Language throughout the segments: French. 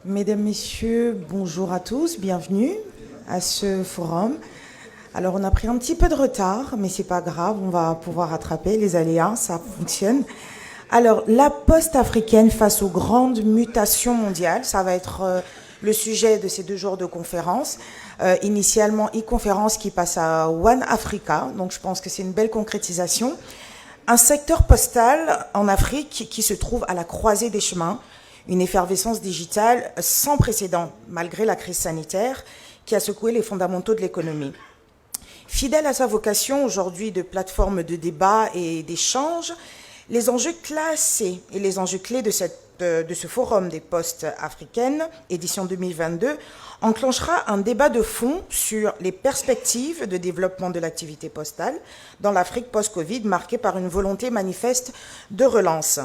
Mesdames, Messieurs, bonjour à tous, bienvenue à ce forum. Alors on a pris un petit peu de retard, mais c'est pas grave, on va pouvoir rattraper les aléas, ça fonctionne. Alors la poste africaine face aux grandes mutations mondiales, ça va être le sujet de ces 2 jours de conférence. Initialement, e-conférence qui passe à One Africa, donc je pense que c'est une belle concrétisation. Un secteur postal en Afrique qui se trouve à la croisée des chemins, une effervescence digitale sans précédent, malgré la crise sanitaire qui a secoué les fondamentaux de l'économie. Fidèle à sa vocation aujourd'hui de plateforme de débat et d'échange, les enjeux classés et les enjeux clés de ce forum des postes africaines, édition 2022, enclenchera un débat de fond sur les perspectives de développement de l'activité postale dans l'Afrique post-Covid, marquée par une volonté manifeste de relance.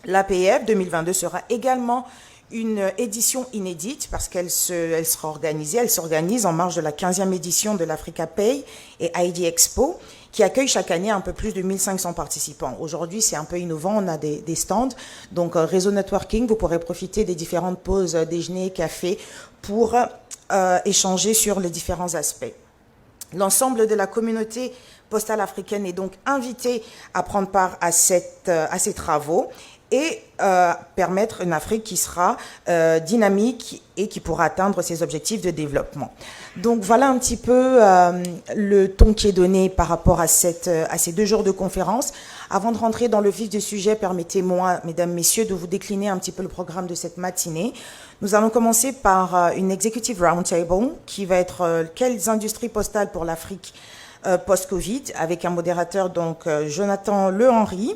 L'APF 2022 sera également une édition inédite parce qu'elle s'organise en marge de la 15e édition de l'Africa Pay et ID Expo qui accueille chaque année un peu plus de 1500 participants. Aujourd'hui, c'est un peu innovant, on a des stands. Donc, réseau networking, vous pourrez profiter des différentes pauses déjeuner, café pour échanger sur les différents aspects. L'ensemble de la communauté postale africaine est donc invitée à prendre part à ces travaux et permettre une Afrique qui sera dynamique et qui pourra atteindre ses objectifs de développement. Donc voilà un petit peu le ton qui est donné par rapport à ces 2 jours de conférence. Avant de rentrer dans le vif du sujet, permettez-moi, mesdames, messieurs, de vous décliner un petit peu le programme de cette matinée. Nous allons commencer par une Executive Roundtable qui va être quelles industries postales pour l'Afrique post-Covid, avec un modérateur, donc Jonathan Le Henry.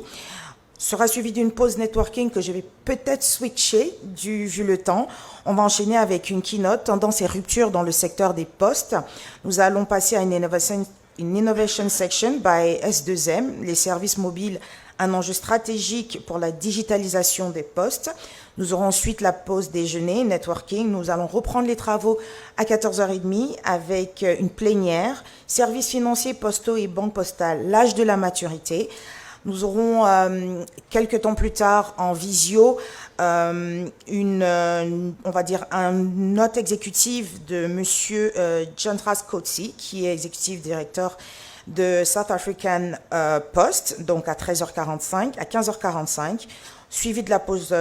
Sera suivi d'une pause networking que je vais peut-être switcher vu le temps. On va enchaîner avec une keynote, tendance et rupture dans le secteur des postes. Nous allons passer à une innovation section by S2M, les services mobiles, un enjeu stratégique pour la digitalisation des postes. Nous aurons ensuite la pause déjeuner, networking. Nous allons reprendre les travaux à 14h30 avec une plénière, services financiers, postaux et banques postales, l'âge de la maturité. Nous aurons quelques temps plus tard en visio on va dire une note exécutive de Monsieur Jantras Kotsi, qui est exécutif directeur de South African Post, donc à 13h45, à 15h45, suivi de la pause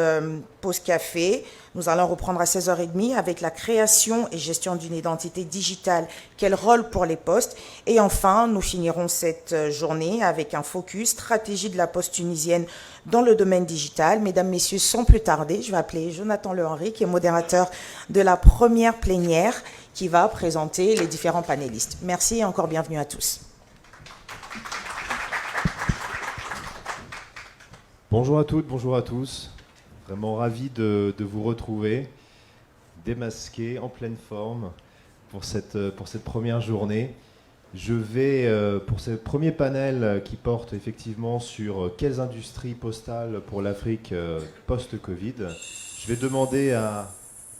café. Nous allons reprendre à 16h30 avec la création et gestion d'une identité digitale. Quel rôle pour les postes? Et enfin, nous finirons cette journée avec un focus stratégie de la poste tunisienne dans le domaine digital. Mesdames, messieurs, sans plus tarder, je vais appeler Jonathan Le Henry, qui est modérateur de la première plénière, qui va présenter les différents panélistes. Merci et encore bienvenue à tous. Bonjour à toutes, bonjour à tous. Vraiment ravi de vous retrouver, démasqué, en pleine forme pour cette première journée. Je vais, pour ce premier panel qui porte effectivement sur quelles industries postales pour l'Afrique post-Covid, je vais demander à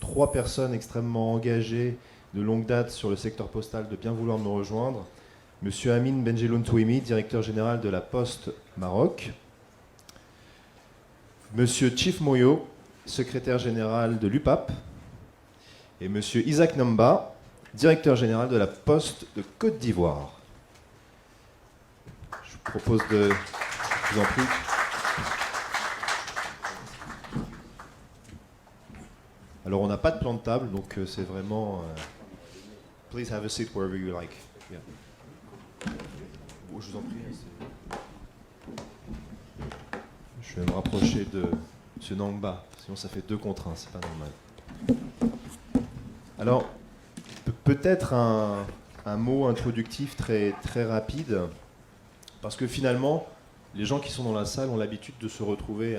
3 personnes extrêmement engagées de longue date sur le secteur postal de bien vouloir me rejoindre. Monsieur Amin Benjeloun Touimi, directeur général de la Poste Maroc. Monsieur Chief Moyo, secrétaire général de l'UPAP, et Monsieur Isaac Namba, directeur général de la Poste de Côte d'Ivoire. Je vous propose de... Je vous en prie. Alors on n'a pas de plan de table, donc c'est vraiment... Please have a seat wherever you like. Yeah. Je vous en prie. Je vais me rapprocher de M. Nangba, sinon ça fait 2 contre 1, c'est pas normal. Alors, peut-être un mot introductif très, très rapide, parce que finalement, les gens qui sont dans la salle ont l'habitude de se retrouver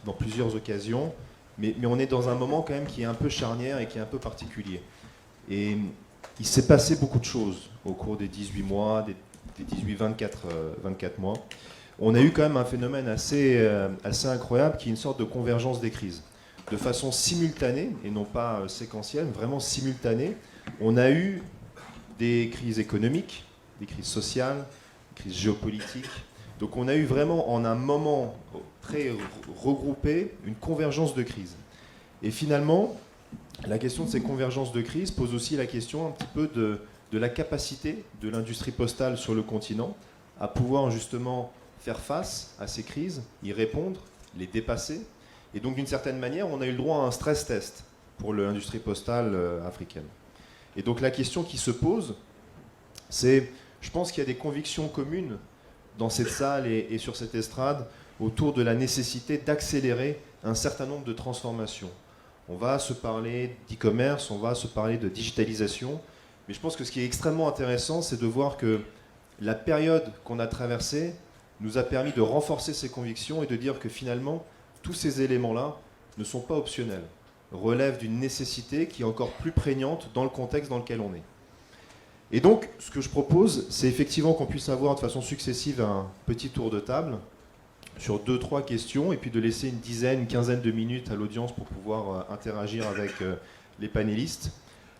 dans plusieurs occasions, mais on est dans un moment quand même qui est un peu charnière et qui est un peu particulier. Et il s'est passé beaucoup de choses au cours des 18 mois, des 18-24 mois. On a eu quand même un phénomène assez incroyable qui est une sorte de convergence des crises. De façon simultanée, et non pas séquentielle, vraiment simultanée, on a eu des crises économiques, des crises sociales, des crises géopolitiques. Donc on a eu vraiment en un moment très regroupé une convergence de crises. Et finalement, la question de ces convergences de crise pose aussi la question un petit peu de la capacité de l'industrie postale sur le continent à pouvoir justement faire face à ces crises, y répondre, les dépasser. Et donc d'une certaine manière, on a eu le droit à un stress test pour l'industrie postale africaine. Et donc la question qui se pose, c'est, je pense qu'il y a des convictions communes dans cette salle et sur cette estrade autour de la nécessité d'accélérer un certain nombre de transformations. On va se parler d'e-commerce, on va se parler de digitalisation, mais je pense que ce qui est extrêmement intéressant, c'est de voir que la période qu'on a traversée nous a permis de renforcer ces convictions et de dire que finalement, tous ces éléments-là ne sont pas optionnels, relèvent d'une nécessité qui est encore plus prégnante dans le contexte dans lequel on est. Et donc, ce que je propose, c'est effectivement qu'on puisse avoir de façon successive un petit tour de table sur 2-3 questions, et puis de laisser une quinzaine de minutes à l'audience pour pouvoir interagir avec les panélistes.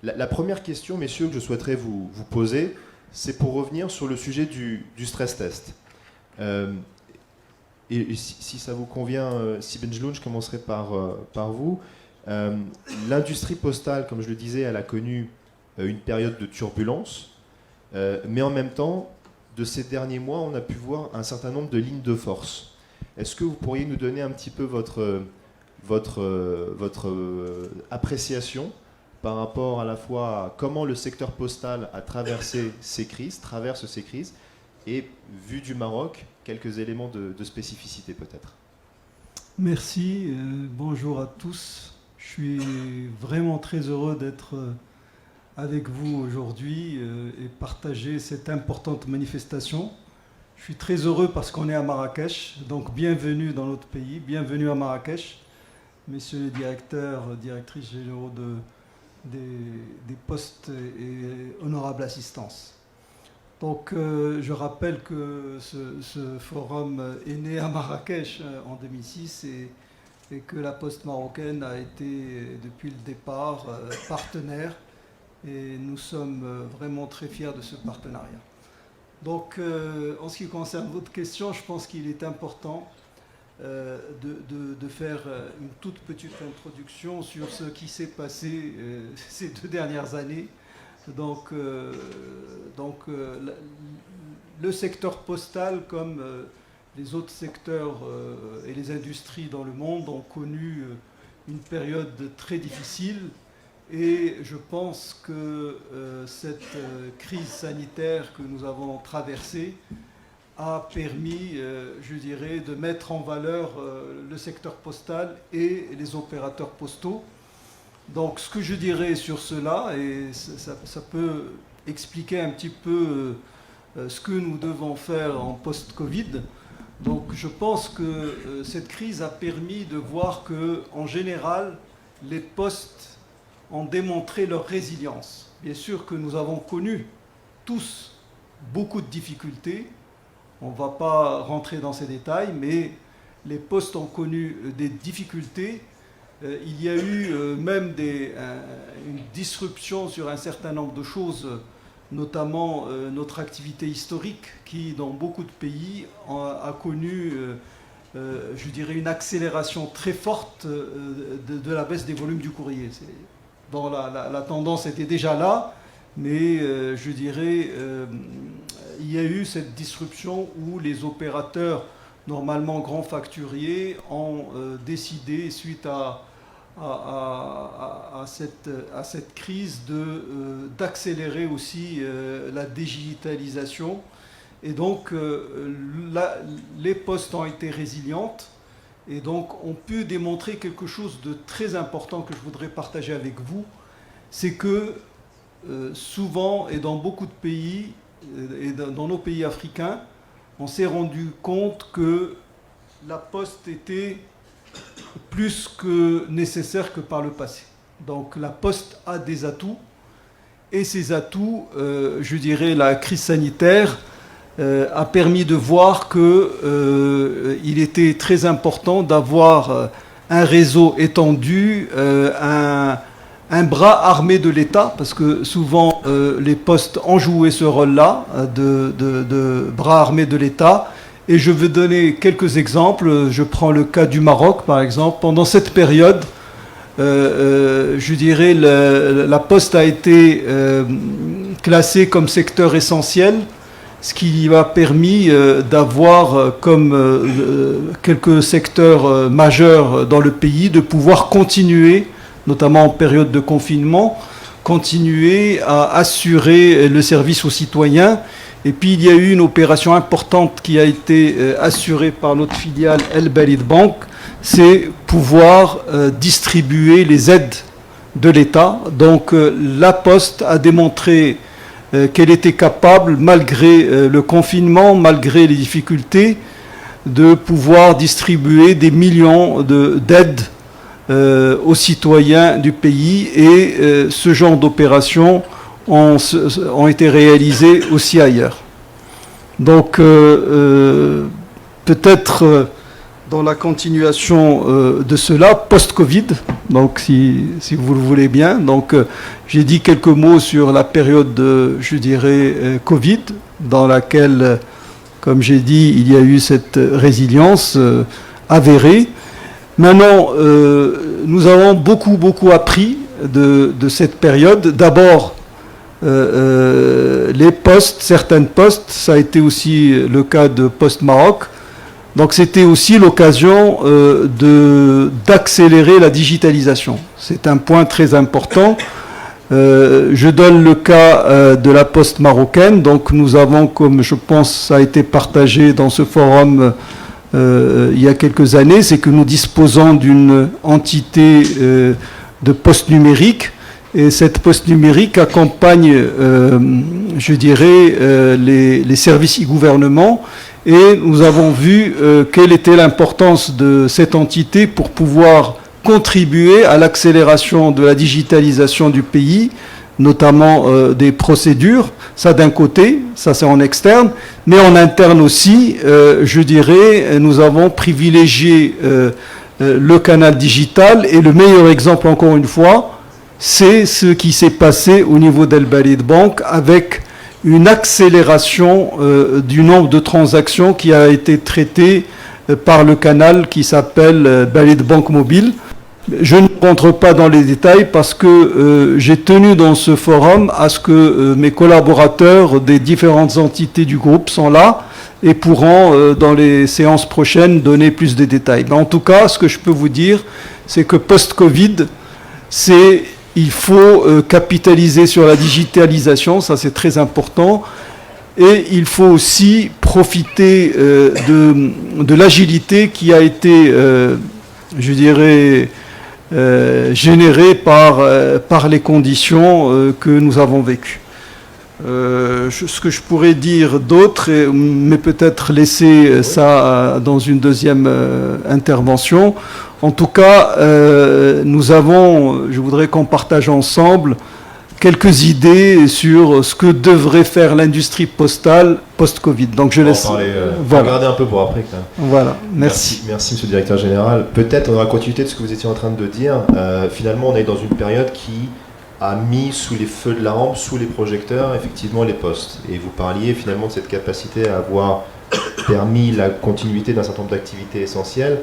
La première question, messieurs, que je souhaiterais vous poser, c'est pour revenir sur le sujet du stress test. Et si ça vous convient, Sibeth Jloun, je commencerai par vous. L'industrie postale, comme je le disais, elle a connu une période de turbulence, mais en même temps, de ces derniers mois, on a pu voir un certain nombre de lignes de force. Est-ce que vous pourriez nous donner un petit peu votre appréciation par rapport à la fois à comment le secteur postal a traversé ces crises, traverse ces crises, et vu du Maroc, quelques éléments de spécificité peut-être? Merci, bonjour à tous. Je suis vraiment très heureux d'être avec vous aujourd'hui et partager cette importante manifestation. Je suis très heureux parce qu'on est à Marrakech, donc bienvenue dans notre pays, bienvenue à Marrakech, messieurs les directeurs, directrices généraux des postes et honorable assistance. Donc je rappelle que ce forum est né à Marrakech en 2006 et que la Poste marocaine a été depuis le départ partenaire, et nous sommes vraiment très fiers de ce partenariat. Donc en ce qui concerne votre question, je pense qu'il est important de faire une toute petite introduction sur ce qui s'est passé ces 2 dernières années. Donc, le secteur postal, comme les autres secteurs et les industries dans le monde, ont connu une période très difficile. Et je pense que cette crise sanitaire que nous avons traversée a permis, je dirais, de mettre en valeur le secteur postal et les opérateurs postaux. Donc ce que je dirais sur cela, et ça peut expliquer un petit peu ce que nous devons faire en post-Covid. Donc je pense que cette crise a permis de voir que, en général, les postes ont démontré leur résilience. Bien sûr que nous avons connu tous beaucoup de difficultés. On ne va pas rentrer dans ces détails, mais les postes ont connu des difficultés. Il y a eu même une disruption sur un certain nombre de choses, notamment notre activité historique qui, dans beaucoup de pays, a connu, je dirais, une accélération très forte de la baisse des volumes du courrier. Bon, la tendance était déjà là, mais je dirais, il y a eu cette disruption où les opérateurs, normalement grands facturiers, ont décidé, suite à cette crise, d'accélérer aussi la digitalisation. Et donc, les postes ont été résilientes et donc ont pu démontrer quelque chose de très important que je voudrais partager avec vous. C'est que souvent, et dans beaucoup de pays, et dans nos pays africains, on s'est rendu compte que la poste était plus que nécessaire que par le passé. Donc la poste a des atouts, et ces atouts, je dirais, la crise sanitaire a permis de voir qu'il était très important d'avoir un réseau étendu, un bras armé de l'État, parce que souvent les postes ont joué ce rôle-là de bras armés de l'État. Et je vais donner quelques exemples. Je prends le cas du Maroc, par exemple. Pendant cette période, je dirais, la Poste a été classée comme secteur essentiel, ce qui a permis d'avoir, comme quelques secteurs majeurs dans le pays, de pouvoir continuer, notamment en période de confinement, continuer à assurer le service aux citoyens. Et puis il y a eu une opération importante qui a été assurée par notre filiale El Balid Bank, c'est pouvoir distribuer les aides de l'État. Donc la Poste a démontré qu'elle était capable, malgré le confinement, malgré les difficultés, de pouvoir distribuer des millions d'aides aux citoyens du pays. Et ce genre d'opérations ont été réalisées aussi ailleurs. Donc peut-être dans la continuation de cela, post-Covid, donc si vous le voulez bien. Donc j'ai dit quelques mots sur la période de, je dirais, Covid, dans laquelle, comme j'ai dit, il y a eu cette résilience avérée. Maintenant, nous avons beaucoup appris de cette période. D'abord, les postes, certaines postes, ça a été aussi le cas de Poste Maroc. Donc c'était aussi l'occasion d'accélérer la digitalisation. C'est un point très important. Je donne le cas de la Poste marocaine. Donc nous avons, comme je pense ça a été partagé dans ce forum il y a quelques années, c'est que nous disposons d'une entité de poste numérique. Et cette poste numérique accompagne, je dirais, les services e-gouvernement. Et nous avons vu quelle était l'importance de cette entité pour pouvoir contribuer à l'accélération de la digitalisation du pays, notamment des procédures. Ça d'un côté, ça c'est en externe, mais en interne aussi, je dirais, nous avons privilégié le canal digital. Et le meilleur exemple, encore une fois, c'est ce qui s'est passé au niveau d'El Balid Bank, avec une accélération du nombre de transactions qui a été traité par le canal qui s'appelle Balid Bank Mobile. Je ne rentre pas dans les détails parce que j'ai tenu dans ce forum à ce que mes collaborateurs des différentes entités du groupe sont là et pourront, dans les séances prochaines, donner plus de détails. Mais en tout cas, ce que je peux vous dire, c'est que post-Covid, il faut capitaliser sur la digitalisation, ça c'est très important, et il faut aussi profiter de l'agilité qui a été, je dirais, générée par les conditions que nous avons vécues. Ce que je pourrais dire d'autre, mais peut-être laisser ça dans une deuxième intervention. En tout cas, je voudrais qu'on partage ensemble quelques idées sur ce que devrait faire l'industrie postale post-Covid. Donc je laisse... voilà. Regarder un peu pour après. Voilà, merci. Merci, monsieur le directeur général. Peut-être dans la continuité de ce que vous étiez en train de dire, finalement on est dans une période qui a mis sous les feux de la rampe, sous les projecteurs, effectivement les postes. Et vous parliez finalement de cette capacité à avoir permis la continuité d'un certain nombre d'activités essentielles.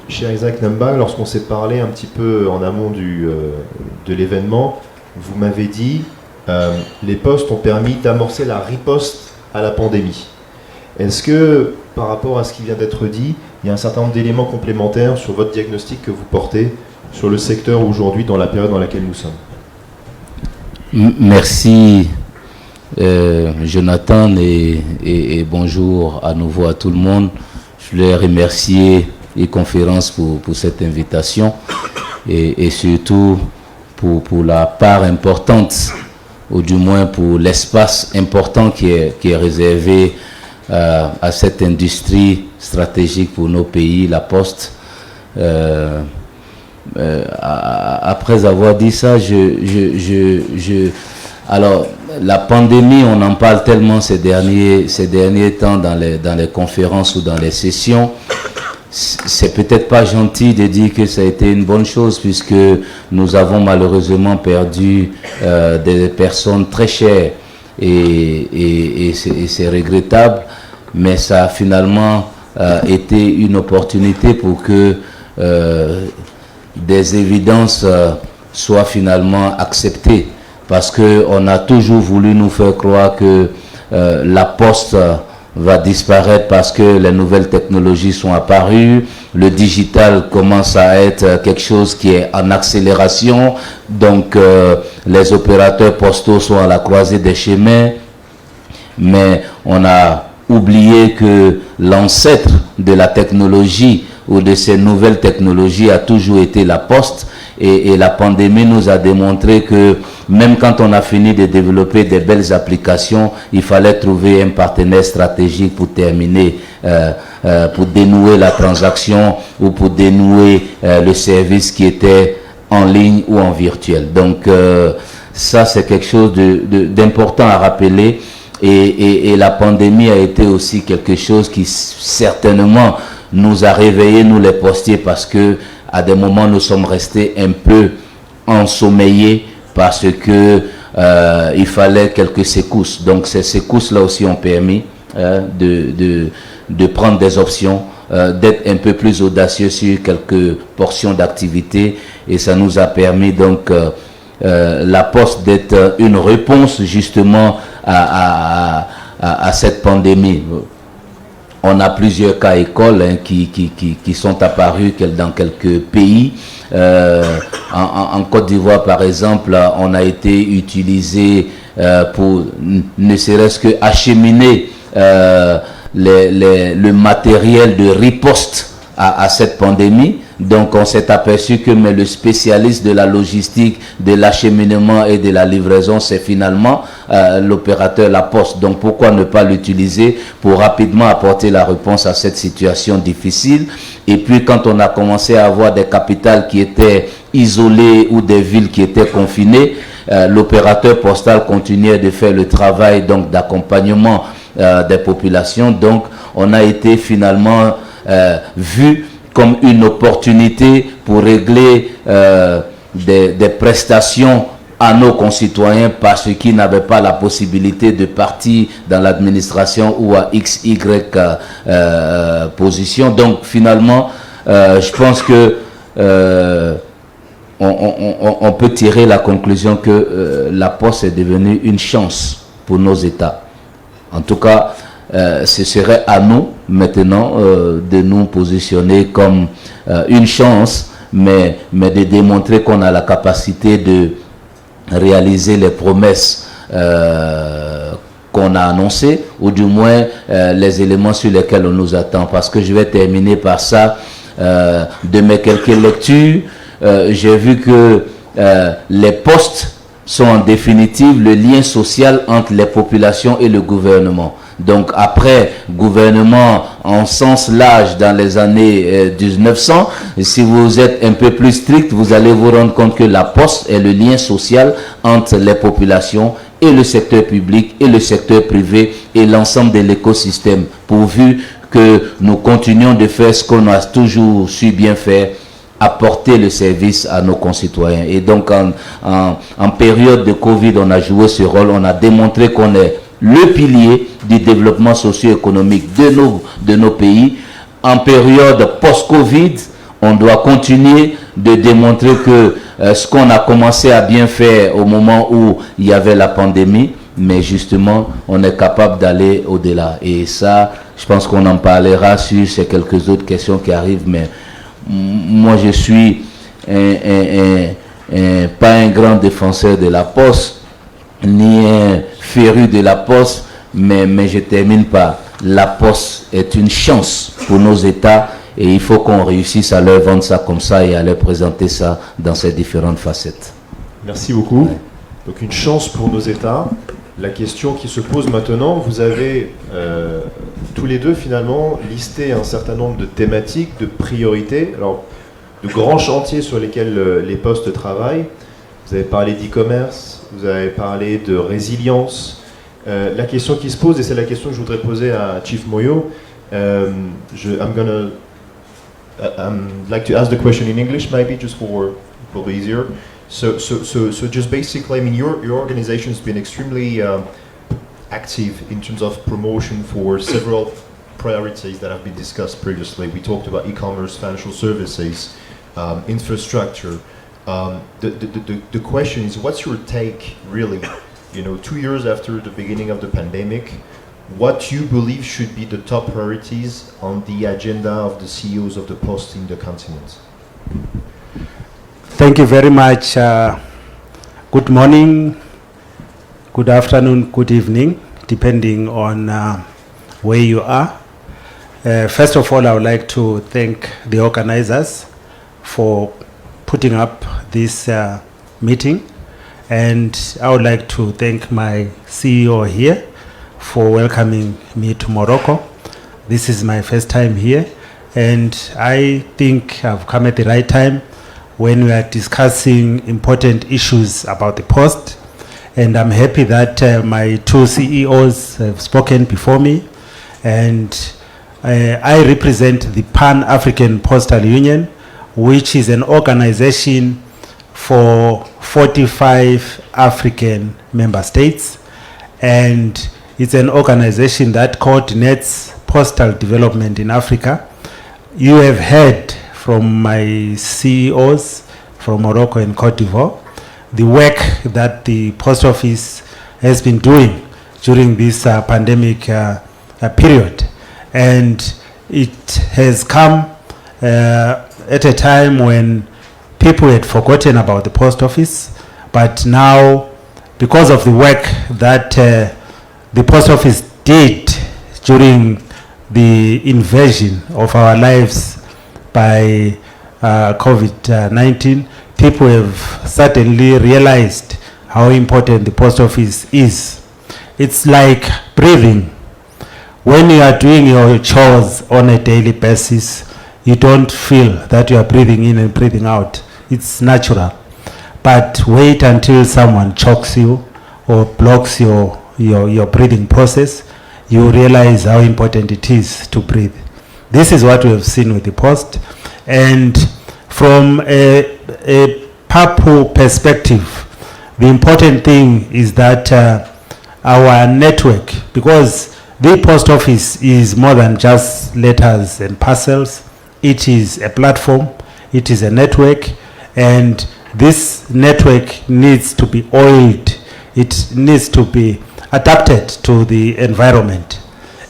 Cher Isaac Namba, lorsqu'on s'est parlé un petit peu en amont de l'événement, vous m'avez dit les postes ont permis d'amorcer la riposte à la pandémie. Est-ce que, par rapport à ce qui vient d'être dit, il y a un certain nombre d'éléments complémentaires sur votre diagnostic que vous portez sur le secteur aujourd'hui, dans la période dans laquelle nous sommes? Merci Jonathan et bonjour à nouveau à tout le monde. Je voulais remercier les conférences pour cette invitation et surtout pour la part importante, ou du moins pour l'espace important qui est réservé à cette industrie stratégique pour nos pays, la Poste. Après avoir dit ça, alors la pandémie, on en parle tellement ces derniers temps dans les conférences ou dans les sessions. C'est peut-être pas gentil de dire que ça a été une bonne chose, puisque nous avons malheureusement perdu des personnes très chères et c'est regrettable, mais ça a finalement été une opportunité pour que des évidences soient finalement acceptées. Parce qu'on a toujours voulu nous faire croire que la poste va disparaître parce que les nouvelles technologies sont apparues, le digital commence à être quelque chose qui est en accélération, donc les opérateurs postaux sont à la croisée des chemins, mais on a oublié que l'ancêtre de la technologie ou de ces nouvelles technologies a toujours été la poste, et la pandémie nous a démontré que même quand on a fini de développer des belles applications, il fallait trouver un partenaire stratégique pour terminer, pour dénouer la transaction ou pour dénouer le service qui était en ligne ou en virtuel. Donc ça, c'est quelque chose d'important à rappeler. Et la pandémie a été aussi quelque chose qui certainement nous a réveillés, nous les postiers, parce que à des moments nous sommes restés un peu ensommeillés parce que il fallait quelques secousses. Donc ces secousses-là aussi ont permis de prendre des options, d'être un peu plus audacieux sur quelques portions d'activité, et ça nous a permis donc la poste d'être une réponse justement à cette pandémie. On a plusieurs cas écoles qui sont apparus dans quelques pays. En Côte d'Ivoire, par exemple, on a été utilisé pour ne serait-ce que acheminer le matériel de riposte à cette pandémie. Donc on s'est aperçu que le spécialiste de la logistique, de l'acheminement et de la livraison, c'est finalement l'opérateur La Poste. Donc pourquoi ne pas l'utiliser pour rapidement apporter la réponse à cette situation difficile? Et puis quand on a commencé à avoir des capitales qui étaient isolées ou des villes qui étaient confinées, l'opérateur postal continuait de faire le travail donc d'accompagnement des populations. Donc on a été finalement vu comme une opportunité pour régler des prestations à nos concitoyens parce qu'ils n'avaient pas la possibilité de partir dans l'administration ou à XY position. Donc finalement, je pense que on peut tirer la conclusion que la Poste est devenue une chance pour nos États. En tout cas, ce serait à nous maintenant de nous positionner comme une chance, mais de démontrer qu'on a la capacité de réaliser les promesses qu'on a annoncées, ou du moins les éléments sur lesquels on nous attend. Parce que je vais terminer par ça. De mes quelques lectures, j'ai vu que les postes sont en définitive le lien social entre les populations et le gouvernement. Donc après gouvernement en sens large dans les années 1900, si vous êtes un peu plus strict, vous allez vous rendre compte que la Poste est le lien social entre les populations et le secteur public et le secteur privé et l'ensemble de l'écosystème, pourvu que nous continuions de faire ce qu'on a toujours su bien faire, apporter le service à nos concitoyens. Et donc en période de Covid, on a joué ce rôle, on a démontré qu'on est le pilier du développement socio-économique de nos pays. En période post-Covid, on doit continuer de démontrer que ce qu'on a commencé à bien faire au moment où il y avait la pandémie, mais justement, on est capable d'aller au-delà. Et ça, je pense qu'on en parlera sur ces quelques autres questions qui arrivent, mais moi, je suis pas un grand défenseur de la Poste, ni un féru de la Poste, mais je termine par la Poste est une chance pour nos États et il faut qu'on réussisse à leur vendre ça comme ça et à leur présenter ça dans ses différentes facettes. Merci beaucoup. Donc une chance pour nos États. La question qui se pose maintenant, vous avez tous les deux finalement listé un certain nombre de thématiques, de priorités, alors de grands chantiers sur lesquels les postes travaillent. Vous avez parlé d'e-commerce, vous avez parlé de résilience. La question qui se pose, et c'est la question que je voudrais poser à Chief Moyo, I'd like to ask the question in English, maybe just for probably easier. So just basically, I mean, your organization has been extremely active in terms of promotion for several priorities that have been discussed previously. We talked about e-commerce, financial services, infrastructure. The question is, what's your take, really, 2 years after the beginning of the pandemic, what you believe should be the top priorities on the agenda of the CEOs of the Post in the continent? Thank you very much. Good morning, good afternoon, good evening, depending on where you are. First of all, I would like to thank the organizers for putting up this meeting, and I would like to thank my CEO here for welcoming me to Morocco. This is my first time here, and I think I've come at the right time when we are discussing important issues about the Post, and I'm happy that my two CEOs have spoken before me, and I represent the Pan-African Postal Union, which is an organization for 45 African member states, and it's an organization that coordinates postal development in Africa. You have heard from my CEOs from Morocco and Cote d'Ivoire the work that the Post Office has been doing during this pandemic period. And it has come at a time when people had forgotten about the Post Office, but now, because of the work that the Post Office did during the invasion of our lives by COVID-19, people have suddenly realized how important the Post Office is. It's like breathing. When you are doing your chores on a daily basis, you don't feel that you are breathing in and breathing out. It's natural. But wait until someone chokes you or blocks your breathing process, you realize how important it is to breathe. This is what we have seen with the Post. And from a PAPU perspective, the important thing is that our network, because the Post Office is more than just letters and parcels, it is a platform, it is a network, and this network needs to be oiled, it needs to be adapted to the environment.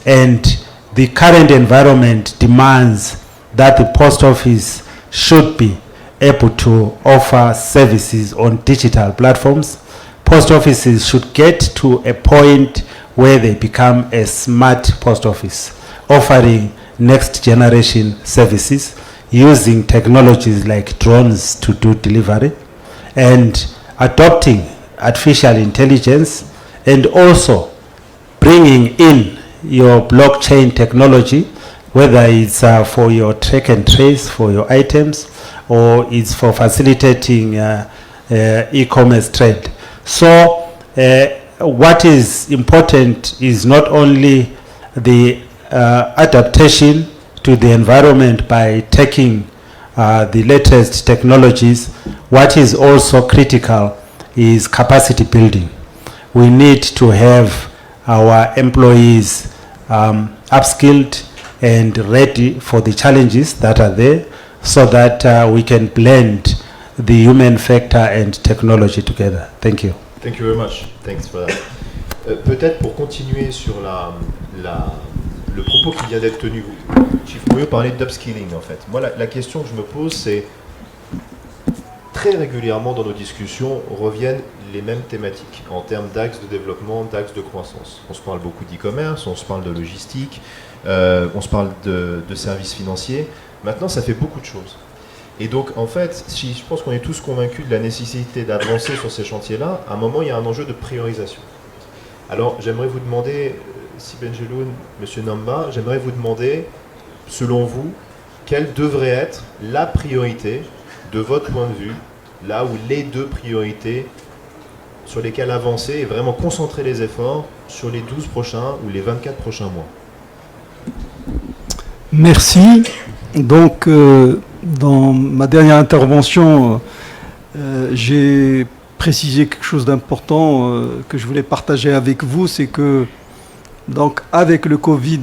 And the current environment demands that the Post Office should be able to offer services on digital platforms. Post offices should get to a point where they become a smart post office, offering next generation services using technologies like drones to do delivery, and adopting artificial intelligence, and also bringing in your blockchain technology, whether it's for your track and trace for your items, or it's for facilitating e-commerce trade. So what is important is not only the adaptation to the environment by taking the latest technologies. What is also critical is capacity building. We need to have our employees upskilled and ready for the challenges that are there, so that we can blend the human factor and technology together. Thank you. Thank you very much. Thanks for that. Peut-être pour continuer sur le propos qui vient d'être tenu, Chief Moyo parlait d'upskilling en fait. Moi, la question que je me pose, c'est très régulièrement dans nos discussions reviennent les mêmes thématiques en termes d'axes de développement, d'axes de croissance. On se parle beaucoup d'e-commerce, on se parle de logistique, on se parle de services financiers. Maintenant, ça fait beaucoup de choses. Et donc, en fait, je pense qu'on est tous convaincus de la nécessité d'avancer sur ces chantiers-là. À un moment, il y a un enjeu de priorisation. Alors, j'aimerais vous demander, Si Benjeloun, Monsieur Namba, j'aimerais vous demander, selon vous, quelle devrait être la priorité, de votre point de vue, là où les deux priorités sur lesquelles avancer et vraiment concentrer les efforts sur les 12 prochains ou les 24 prochains mois. Merci. Donc, dans ma dernière intervention, j'ai précisé quelque chose d'important que je voulais partager avec vous, c'est que donc, avec le Covid,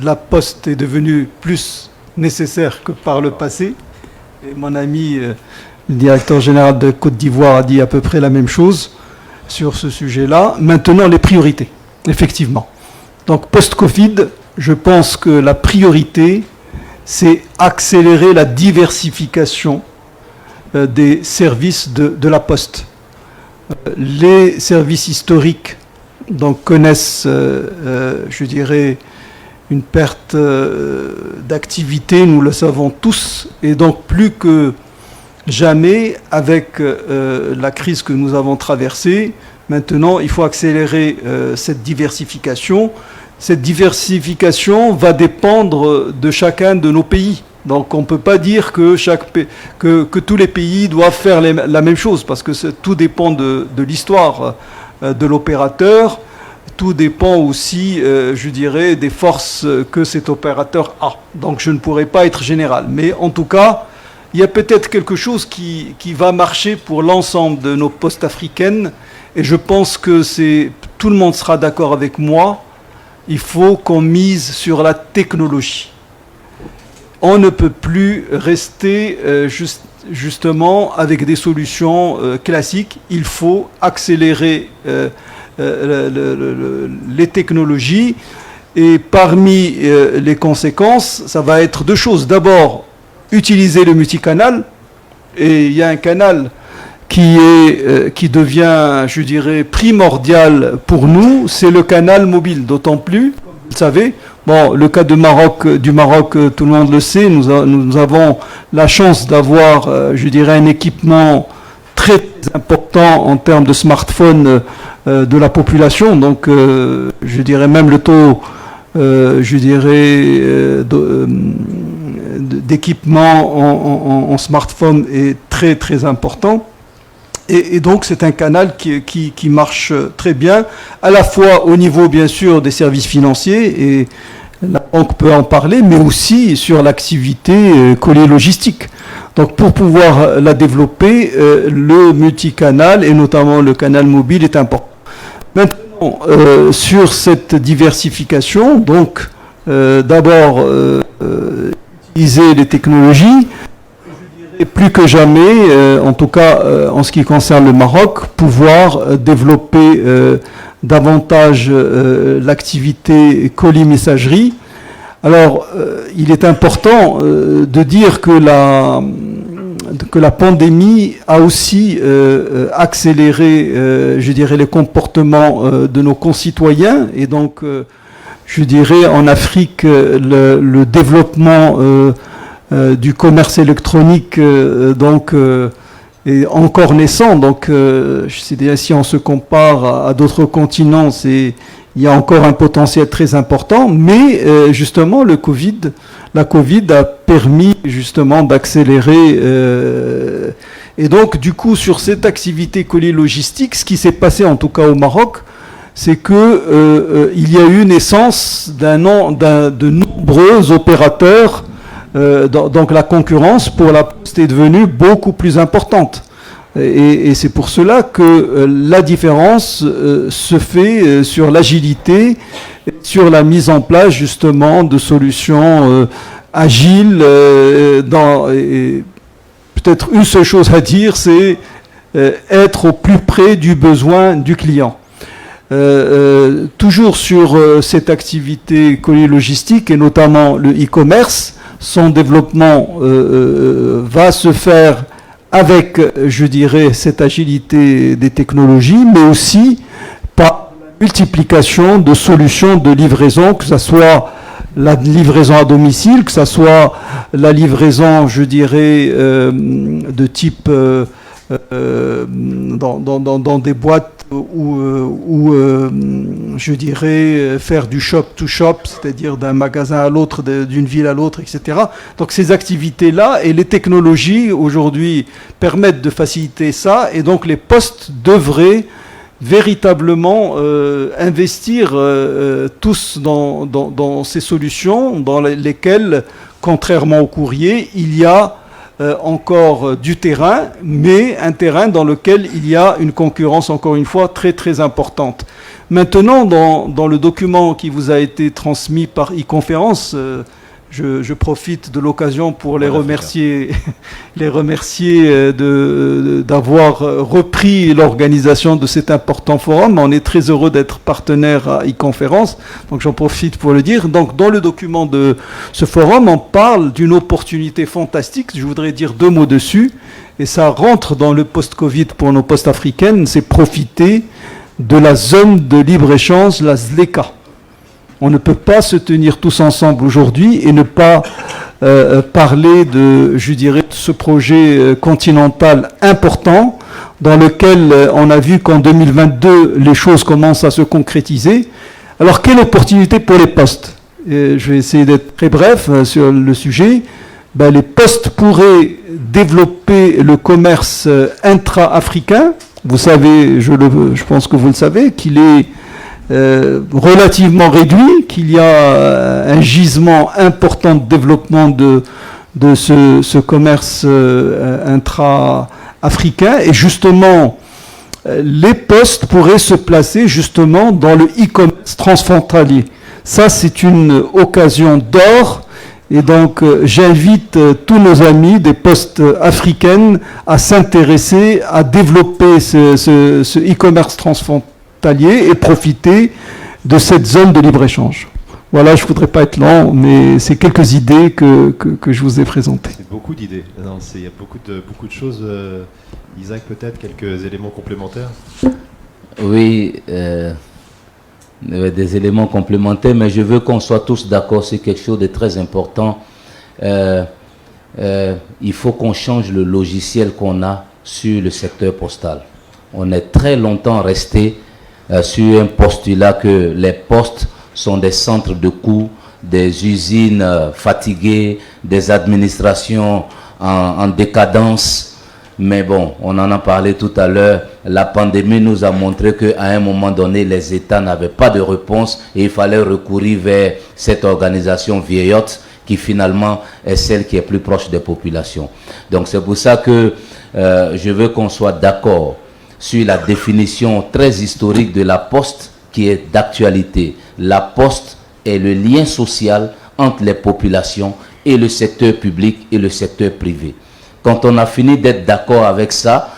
la poste est devenue plus nécessaire que par le passé. Et mon ami, le directeur général de Côte d'Ivoire, a dit à peu près la même chose sur ce sujet-là. Maintenant, les priorités, effectivement. Donc, post-Covid, je pense que la priorité, c'est accélérer la diversification des services de la Poste. Les services historiques donc, connaissent, je dirais, une perte d'activité, nous le savons tous, et donc plus que jamais, avec la crise que nous avons traversée, maintenant il faut accélérer cette diversification. Cette diversification va dépendre de chacun de nos pays. Donc on ne peut pas dire que tous les pays doivent faire la même chose, parce que tout dépend de l'histoire de l'opérateur, tout dépend aussi, je dirais, des forces que cet opérateur a. Donc je ne pourrais pas être général. Mais en tout cas, il y a peut-être quelque chose qui va marcher pour l'ensemble de nos postes africaines, et je pense que tout le monde sera d'accord avec moi. Il faut qu'on mise sur la technologie. On ne peut plus rester justement avec des solutions classiques. Il faut accélérer les technologies. Et parmi les conséquences, ça va être deux choses. D'abord, utiliser le multicanal. Et il y a un canal qui devient, je dirais, primordial pour nous, c'est le canal mobile. D'autant plus, vous le savez, bon, le cas du Maroc, tout le monde le sait, nous avons la chance d'avoir, je dirais, un équipement très important en termes de smartphones de la population. Donc, je dirais même le taux, je dirais, d'équipement en smartphone est très, très important. Et donc c'est un canal qui marche très bien, à la fois au niveau bien sûr des services financiers, et la banque peut en parler, mais aussi sur l'activité colis logistique. Donc pour pouvoir la développer, le multicanal et notamment le canal mobile est important. Maintenant, sur cette diversification, donc d'abord utiliser les technologies, et plus que jamais, en tout cas en ce qui concerne le Maroc, pouvoir développer davantage l'activité colis-messagerie. Alors, il est important de dire que la pandémie a aussi accéléré, je dirais, les comportements de nos concitoyens. Et donc, je dirais, en Afrique, le développement du commerce électronique est encore naissant. Donc, si on se compare à d'autres continents, il y a encore un potentiel très important. Mais justement, la Covid a permis justement d'accélérer. Et donc, du coup, sur cette activité colis logistique, ce qui s'est passé en tout cas au Maroc, c'est que il y a eu naissance de nombreux opérateurs. Donc la concurrence pour la Poste est devenue beaucoup plus importante. Et c'est pour cela que la différence se fait sur l'agilité, sur la mise en place justement de solutions agiles. Peut-être une seule chose à dire, c'est être au plus près du besoin du client. Toujours sur cette activité colis logistique et notamment le e-commerce, son développement va se faire avec, je dirais, cette agilité des technologies, mais aussi par la multiplication de solutions de livraison, que ce soit la livraison à domicile, que ce soit la livraison, je dirais, de type dans des boîtes où je dirais, faire du shop-to-shop, c'est-à-dire d'un magasin à l'autre, d'une ville à l'autre, etc. Donc ces activités-là et les technologies aujourd'hui permettent de faciliter ça, et donc les postes devraient véritablement investir tous dans ces solutions dans lesquelles, contrairement au courrier, il y a encore du terrain, mais un terrain dans lequel il y a une concurrence, encore une fois, très très importante. Maintenant, dans le document qui vous a été transmis par e-conférence, Je profite de l'occasion pour les Voilà, remercier, d'avoir repris l'organisation de cet important forum. On est très heureux d'être partenaire à e-conférence, donc j'en profite pour le dire. Donc dans le document de ce forum, on parle d'une opportunité fantastique. Je voudrais dire 2 mots dessus, et ça rentre dans le post-Covid pour nos postes africaines, c'est profiter de la zone de libre-échange, la ZLECA. On ne peut pas se tenir tous ensemble aujourd'hui et ne pas parler de, je dirais, de ce projet continental important dans lequel on a vu qu'en 2022, les choses commencent à se concrétiser. Alors, quelle opportunité pour les postes? Je vais essayer d'être très bref sur le sujet. Ben, les postes pourraient développer le commerce intra-africain. Vous savez, je pense que vous le savez, qu'il est relativement réduit, qu'il y a un gisement important de développement de ce commerce intra-africain, et justement les postes pourraient se placer justement dans le e-commerce transfrontalier. Ça, c'est une occasion d'or, et donc j'invite tous nos amis des postes africaines à s'intéresser, à développer ce e-commerce transfrontalier et profiter de cette zone de libre-échange. Voilà, je ne voudrais pas être long, mais c'est quelques idées que je vous ai présentées. C'est beaucoup d'idées. Il y a beaucoup de choses. Isaac, peut-être quelques éléments complémentaires? Oui, des éléments complémentaires, mais je veux qu'on soit tous d'accord sur quelque chose de très important. Il faut qu'on change le logiciel qu'on a sur le secteur postal. On est très longtemps resté sur un postulat que les postes sont des centres de coûts, des usines fatiguées, des administrations en décadence. Mais bon, on en a parlé tout à l'heure, la pandémie nous a montré qu'à un moment donné, les États n'avaient pas de réponse et il fallait recourir vers cette organisation vieillotte qui finalement est celle qui est plus proche des populations. Donc c'est pour ça que je veux qu'on soit d'accord sur la définition très historique de la poste qui est d'actualité. La poste est le lien social entre les populations et le secteur public et le secteur privé. Quand on a fini d'être d'accord avec ça,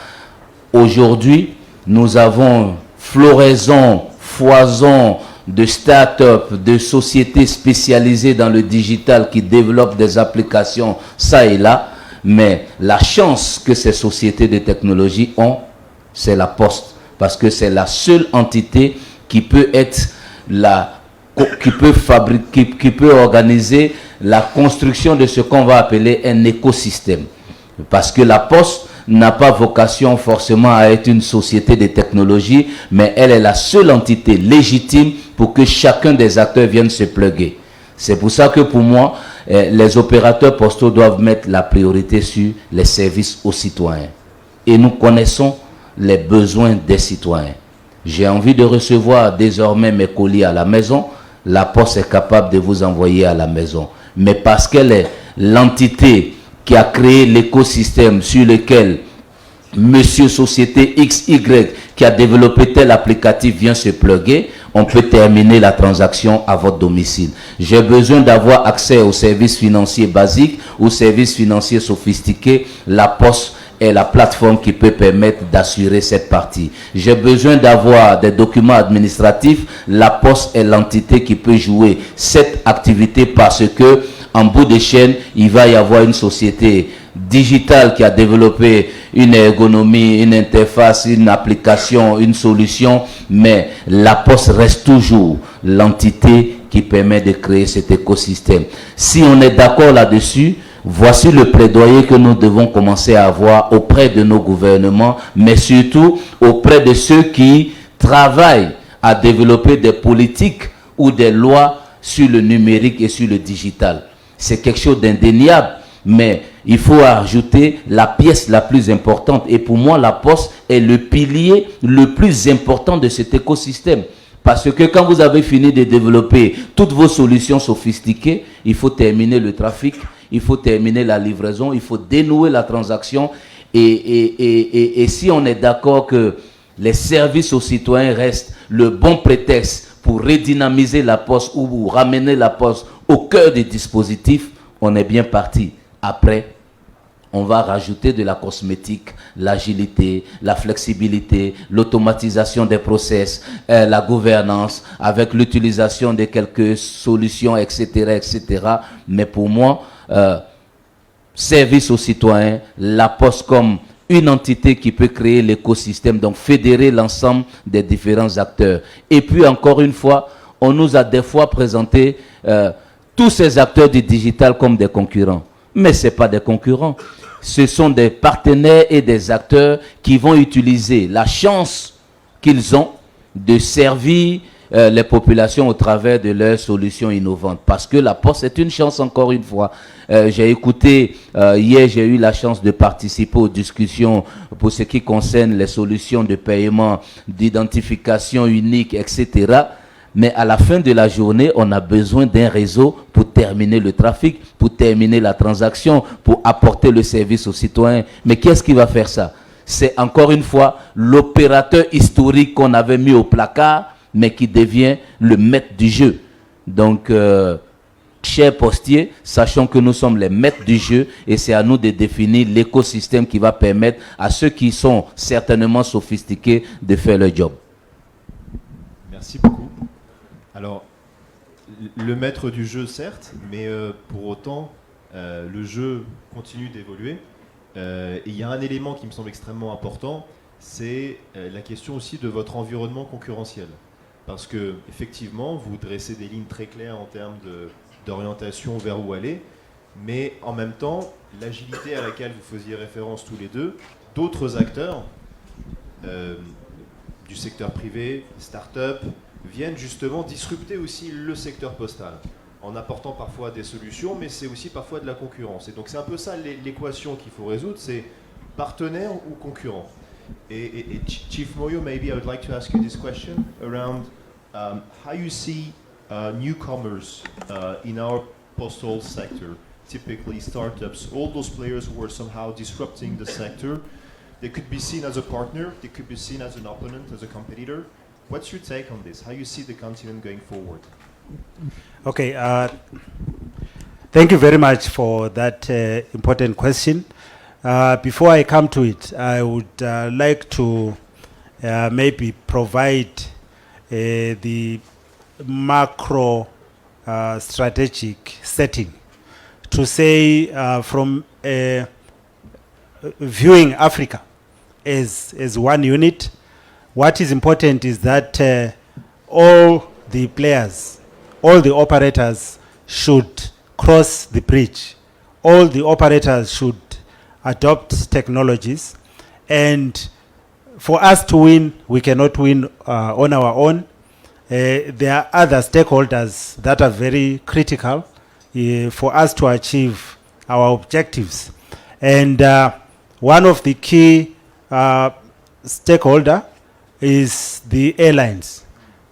aujourd'hui, nous avons floraison, foison de start-up, de sociétés spécialisées dans le digital qui développent des applications ça et là, mais la chance que ces sociétés de technologie ont, c'est la poste, parce que c'est la seule entité qui peut être qui peut organiser la construction de ce qu'on va appeler un écosystème. Parce que la poste n'a pas vocation forcément à être une société de technologie, mais elle est la seule entité légitime pour que chacun des acteurs vienne se plugger. C'est pour ça que pour moi, les opérateurs postaux doivent mettre la priorité sur les services aux citoyens. Et nous connaissons les besoins des citoyens. J'ai envie de recevoir désormais mes colis à la maison. La poste est capable de vous envoyer à la maison. Mais parce qu'elle est l'entité qui a créé l'écosystème sur lequel Monsieur Société XY qui a développé tel applicatif vient se plugger, on peut terminer la transaction à votre domicile. J'ai besoin d'avoir accès aux services financiers basiques, aux services financiers sophistiqués. La poste est la plateforme qui peut permettre d'assurer cette partie. J'ai besoin d'avoir des documents administratifs. La poste est l'entité qui peut jouer cette activité parce que en bout de chaîne, il va y avoir une société digitale qui a développé une ergonomie, une interface, une application, une solution, mais la poste reste toujours l'entité qui permet de créer cet écosystème. Si on est d'accord là-dessus, voici le plaidoyer que nous devons commencer à avoir auprès de nos gouvernements, mais surtout auprès de ceux qui travaillent à développer des politiques ou des lois sur le numérique et sur le digital. C'est quelque chose d'indéniable, mais il faut ajouter la pièce la plus importante. Et pour moi, la poste est le pilier le plus important de cet écosystème. Parce que quand vous avez fini de développer toutes vos solutions sophistiquées, il faut terminer le trafic, il faut terminer la livraison, il faut dénouer la transaction. Et si on est d'accord que les services aux citoyens restent le bon prétexte pour redynamiser la poste ou ramener la poste au cœur du dispositif, on est bien parti. Après, on va rajouter de la cosmétique, l'agilité, la flexibilité, l'automatisation des process, la gouvernance, avec l'utilisation de quelques solutions, etc., etc. Mais pour moi, service aux citoyens, la Poste comme une entité qui peut créer l'écosystème, donc fédérer l'ensemble des différents acteurs. Et puis, encore une fois, on nous a des fois présenté tous ces acteurs du digital comme des concurrents. Mais ce n'est pas des concurrents. Ce sont des partenaires et des acteurs qui vont utiliser la chance qu'ils ont de servir les populations au travers de leurs solutions innovantes. Parce que la Poste est une chance, encore une fois. J'ai écouté, hier j'ai eu la chance de participer aux discussions pour ce qui concerne les solutions de paiement, d'identification unique, etc. Mais à la fin de la journée, on a besoin d'un réseau pour terminer le trafic, pour terminer la transaction, pour apporter le service aux citoyens. Mais qui est-ce qui va faire ça? C'est encore une fois l'opérateur historique qu'on avait mis au placard, mais qui devient le maître du jeu. Donc, chers postiers, sachons que nous sommes les maîtres du jeu et c'est à nous de définir l'écosystème qui va permettre à ceux qui sont certainement sophistiqués de faire leur job. Merci beaucoup. Alors, le maître du jeu, certes, mais pour autant, le jeu continue d'évoluer. Et il y a un élément qui me semble extrêmement important, c'est la question aussi de votre environnement concurrentiel. Parce que, effectivement, vous dressez des lignes très claires en termes d'orientation vers où aller, mais en même temps, l'agilité à laquelle vous faisiez référence tous les deux, d'autres acteurs du secteur privé, start-up, viennent justement disrupter aussi le secteur postal, en apportant parfois des solutions, mais c'est aussi parfois de la concurrence. Et donc c'est un peu ça l'équation qu'il faut résoudre, c'est partenaire ou concurrent. Et Chief Moyo, maybe I would like to ask you this question around how you see newcomers in our postal sector, typically startups, all those players who are somehow disrupting the sector. They could be seen as a partner, they could be seen as an opponent, as a competitor. What's your take on this? How you see the continent going forward? Okay, thank you very much for that important question. Before I come to it, I would like to maybe provide the macro strategic setting to say from viewing Africa as one unit. What is important is that all the players, all the operators should cross the bridge. All the operators should adopt technologies. And for us to win, we cannot win on our own. There are other stakeholders that are very critical for us to achieve our objectives. And one of the key stakeholders is the airlines.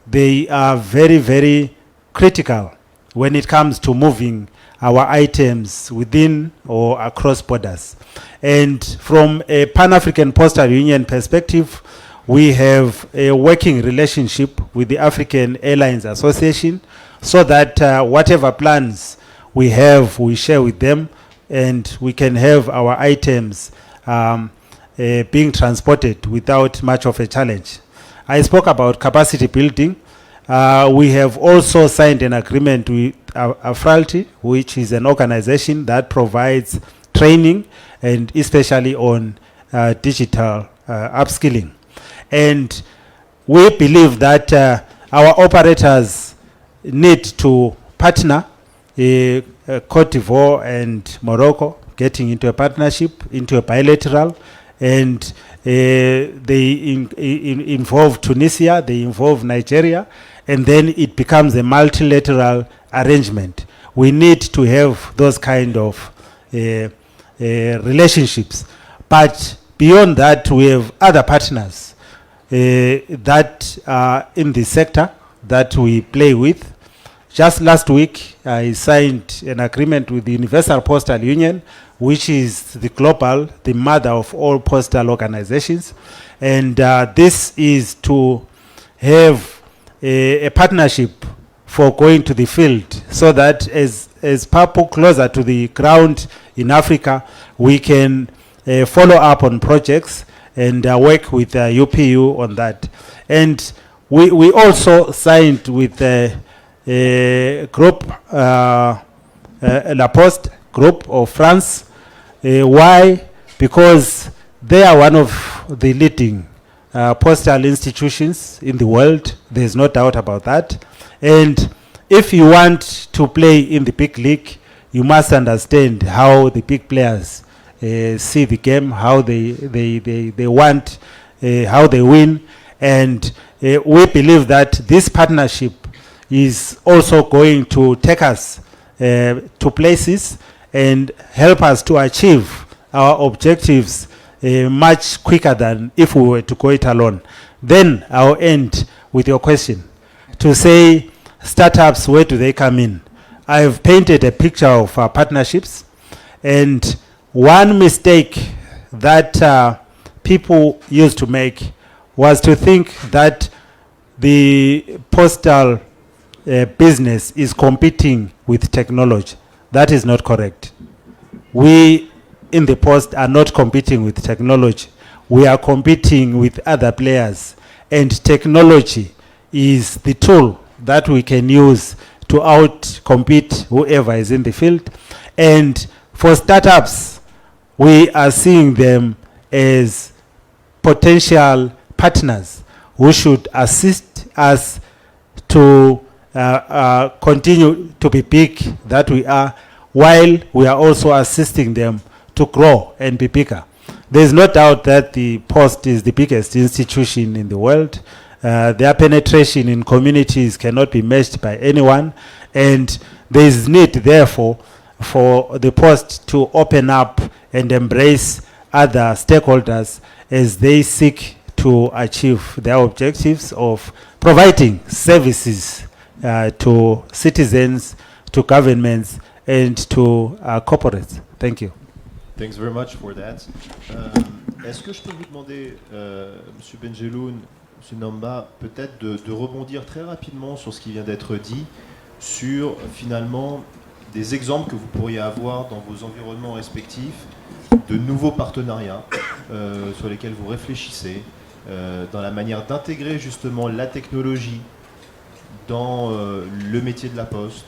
They are very, very critical when it comes to moving our items within or across borders. And from a Pan-African Postal Union perspective, we have a working relationship with the African Airlines Association so that whatever plans we have, we share with them and we can have our items being transported without much of a challenge. I spoke about capacity building. We have also signed an agreement with Afralty, which is an organization that provides training and especially on digital upskilling. And we believe that our operators need to partner, Cote d'Ivoire and Morocco, getting into a partnership, into a bilateral, and they involve Tunisia, they involve Nigeria, and then it becomes a multilateral arrangement. We need to have those kind of relationships. But beyond that, we have other partners that are in the sector that we play with. Just last week, I signed an agreement with the Universal Postal Union, which is the mother of all postal organizations. And this is to have a partnership for going to the field, so that as people closer to the ground in Africa, we can follow up on projects and work with UPU on that. And we also signed with a group, La Poste group of France. Why? Because they are one of the leading postal institutions in the world. There's no doubt about that. And if you want to play in the big league, you must understand how the big players see the game, how they want, how they win. And we believe that this partnership is also going to take us to places and help us to achieve our objectives much quicker than if we were to go it alone. Then I'll end with your question to say, startups, where do they come in? I've painted a picture of partnerships, and one mistake that people used to make was to think that the postal business is competing with technology. That is not correct. We in the post are not competing with technology. We are competing with other players, and technology is the tool that we can use to out-compete whoever is in the field. And for startups, we are seeing them as potential partners who should assist us to continue to be big that we are, while we are also assisting them to grow and be bigger. There's no doubt that the Post is the biggest institution in the world. Their penetration in communities cannot be matched by anyone, and there is need, therefore, for the Post to open up and embrace other stakeholders as they seek to achieve their objectives of providing services to citizens, to governments, and to corporates. Thank you. Thanks very much for that. Est-ce que je peux vous demander, Monsieur Benjeloun, Monsieur Namba, peut-être de rebondir très rapidement sur ce qui vient d'être dit, sur finalement des exemples que vous pourriez avoir dans vos environnements respectifs, de nouveaux partenariats sur lesquels vous réfléchissez, dans la manière d'intégrer justement la technologie dans le métier de la Poste,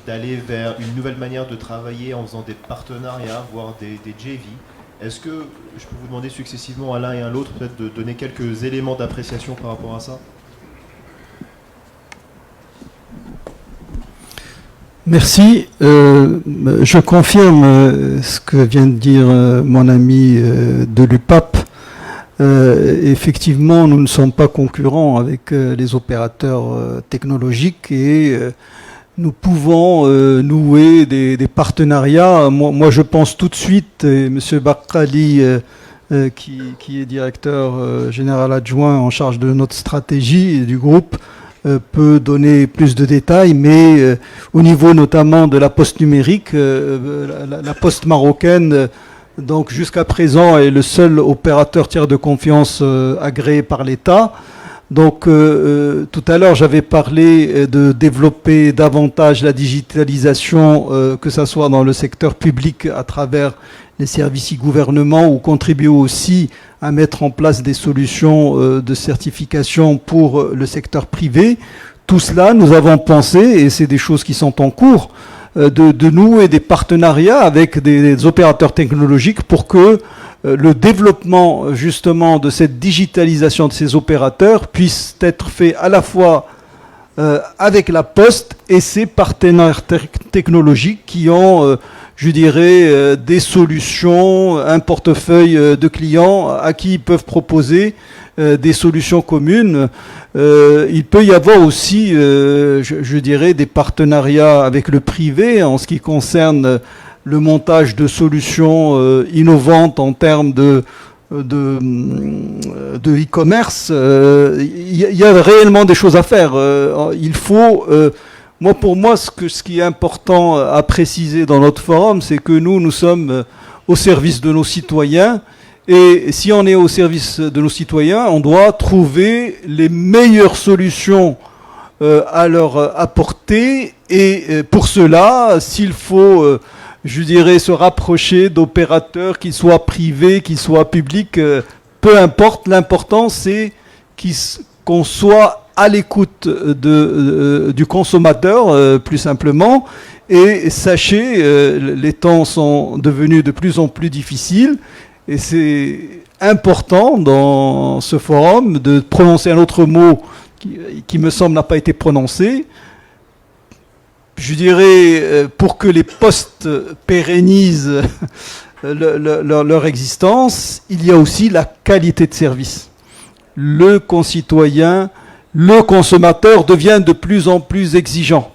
d'aller vers une nouvelle manière de travailler en faisant des partenariats, voire des JV. Est-ce que je peux vous demander successivement à l'un et à l'autre peut-être de donner quelques éléments d'appréciation par rapport à ça? Merci. Je confirme ce que vient de dire mon ami de l'UPAP. Effectivement, nous ne sommes pas concurrents avec les opérateurs technologiques et nous pouvons nouer des partenariats. Moi, je pense tout de suite, et M. Bakrali, qui est directeur général adjoint en charge de notre stratégie du groupe, peut donner plus de détails, mais au niveau notamment de la poste numérique, la poste marocaine, donc jusqu'à présent, est le seul opérateur tiers de confiance agréé par l'État. Donc tout à l'heure, j'avais parlé de développer davantage la digitalisation, que ce soit dans le secteur public à travers les services e-gouvernement, ou contribuer aussi à mettre en place des solutions de certification pour le secteur privé. Tout cela, nous avons pensé, et c'est des choses qui sont en cours, de nouer des partenariats avec des opérateurs technologiques pour que le développement justement de cette digitalisation de ces opérateurs puisse être fait à la fois avec la Poste et ses partenaires technologiques qui ont, je dirais, des solutions, un portefeuille de clients à qui ils peuvent proposer des solutions communes. Il peut y avoir aussi, je dirais, des partenariats avec le privé en ce qui concerne le montage de solutions innovantes en termes de e-commerce. Il y a réellement des choses à faire. Il faut, pour moi, ce qui est important à préciser dans notre forum, c'est que nous sommes au service de nos citoyens. Et si on est au service de nos citoyens, on doit trouver les meilleures solutions à leur apporter. Et pour cela, s'il faut, je dirais, se rapprocher d'opérateurs, qu'ils soient privés, qu'ils soient publics, peu importe, l'important c'est qu'on soit à l'écoute du consommateur, plus simplement. Et sachez, les temps sont devenus de plus en plus difficiles et c'est important dans ce forum de prononcer un autre mot qui me semble n'a pas été prononcé. Je dirais, pour que les postes pérennisent leur existence, il y a aussi la qualité de service. Le concitoyen, le consommateur devient de plus en plus exigeant.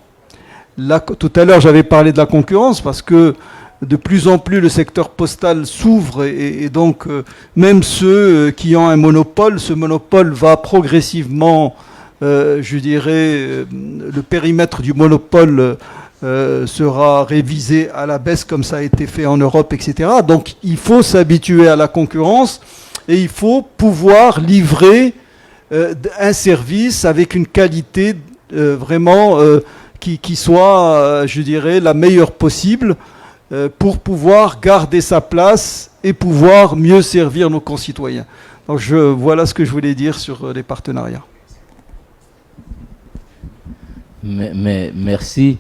Là, tout à l'heure, j'avais parlé de la concurrence parce que de plus en plus le secteur postal s'ouvre et donc même ceux qui ont un monopole, ce monopole va progressivement, je dirais, le périmètre du monopole sera révisé à la baisse comme ça a été fait en Europe, etc. Donc il faut s'habituer à la concurrence et il faut pouvoir livrer un service avec une qualité vraiment qui soit, je dirais, la meilleure possible pour pouvoir garder sa place et pouvoir mieux servir nos concitoyens. Donc voilà ce que je voulais dire sur les partenariats. Mais merci.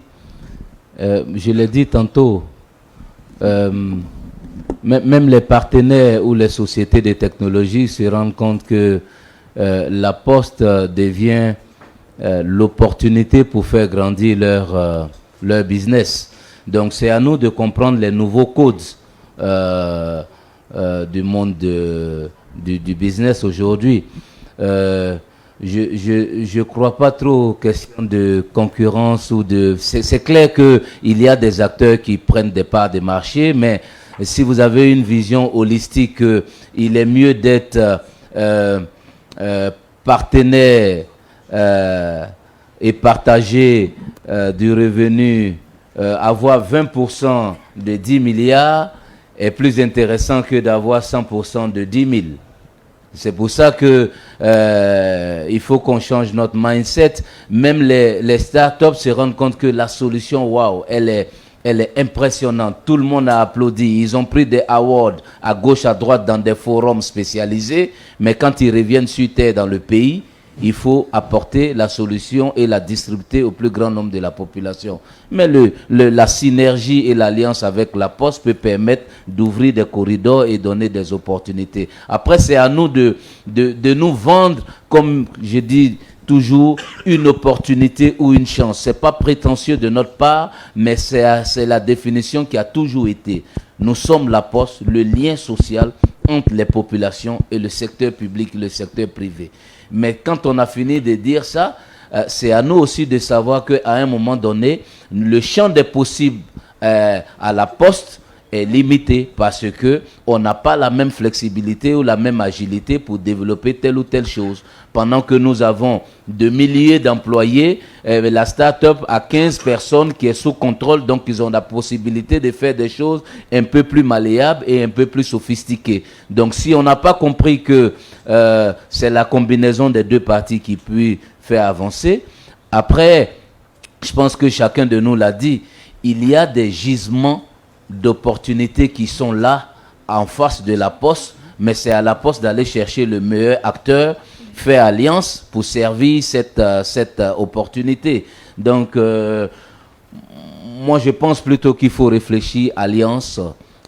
Je l'ai dit tantôt, même les partenaires ou les sociétés de technologie se rendent compte que la Poste devient l'opportunité pour faire grandir leur business. Donc c'est à nous de comprendre les nouveaux codes du monde du business aujourd'hui. Je crois pas trop aux questions de concurrence ou de... C'est clair qu'il y a des acteurs qui prennent des parts des marchés, mais si vous avez une vision holistique, il est mieux d'être partenaire et partager du revenu, avoir 20% de 10 milliards est plus intéressant que d'avoir 100% de 10 000. C'est pour ça que il faut qu'on change notre mindset. Même les startups se rendent compte que la solution, waouh, elle est impressionnante. Tout le monde a applaudi. Ils ont pris des awards à gauche, à droite dans des forums spécialisés. Mais quand ils reviennent sur terre dans le pays, il faut apporter la solution et la distribuer au plus grand nombre de la population. Mais la synergie et l'alliance avec la Poste peut permettre d'ouvrir des corridors et donner des opportunités. Après, c'est à nous de nous vendre, comme je dis toujours, une opportunité ou une chance. Ce n'est pas prétentieux de notre part, mais c'est la définition qui a toujours été. Nous sommes la Poste, le lien social entre les populations et le secteur public et le secteur privé. Mais quand on a fini de dire ça, c'est à nous aussi de savoir qu'à un moment donné, le champ des possibles à la Poste est limité parce qu'on n'a pas la même flexibilité ou la même agilité pour développer telle ou telle chose. Pendant que nous avons de milliers d'employés, la start-up a 15 personnes qui est sous contrôle, donc ils ont la possibilité de faire des choses un peu plus malléables et un peu plus sophistiquées. Donc si on n'a pas compris que c'est la combinaison des deux parties qui peut faire avancer, après, je pense que chacun de nous l'a dit, il y a des gisements d'opportunités qui sont là en face de la Poste, mais c'est à la Poste d'aller chercher le meilleur acteur, faire alliance pour servir cette opportunité. Donc, moi je pense plutôt qu'il faut réfléchir alliance,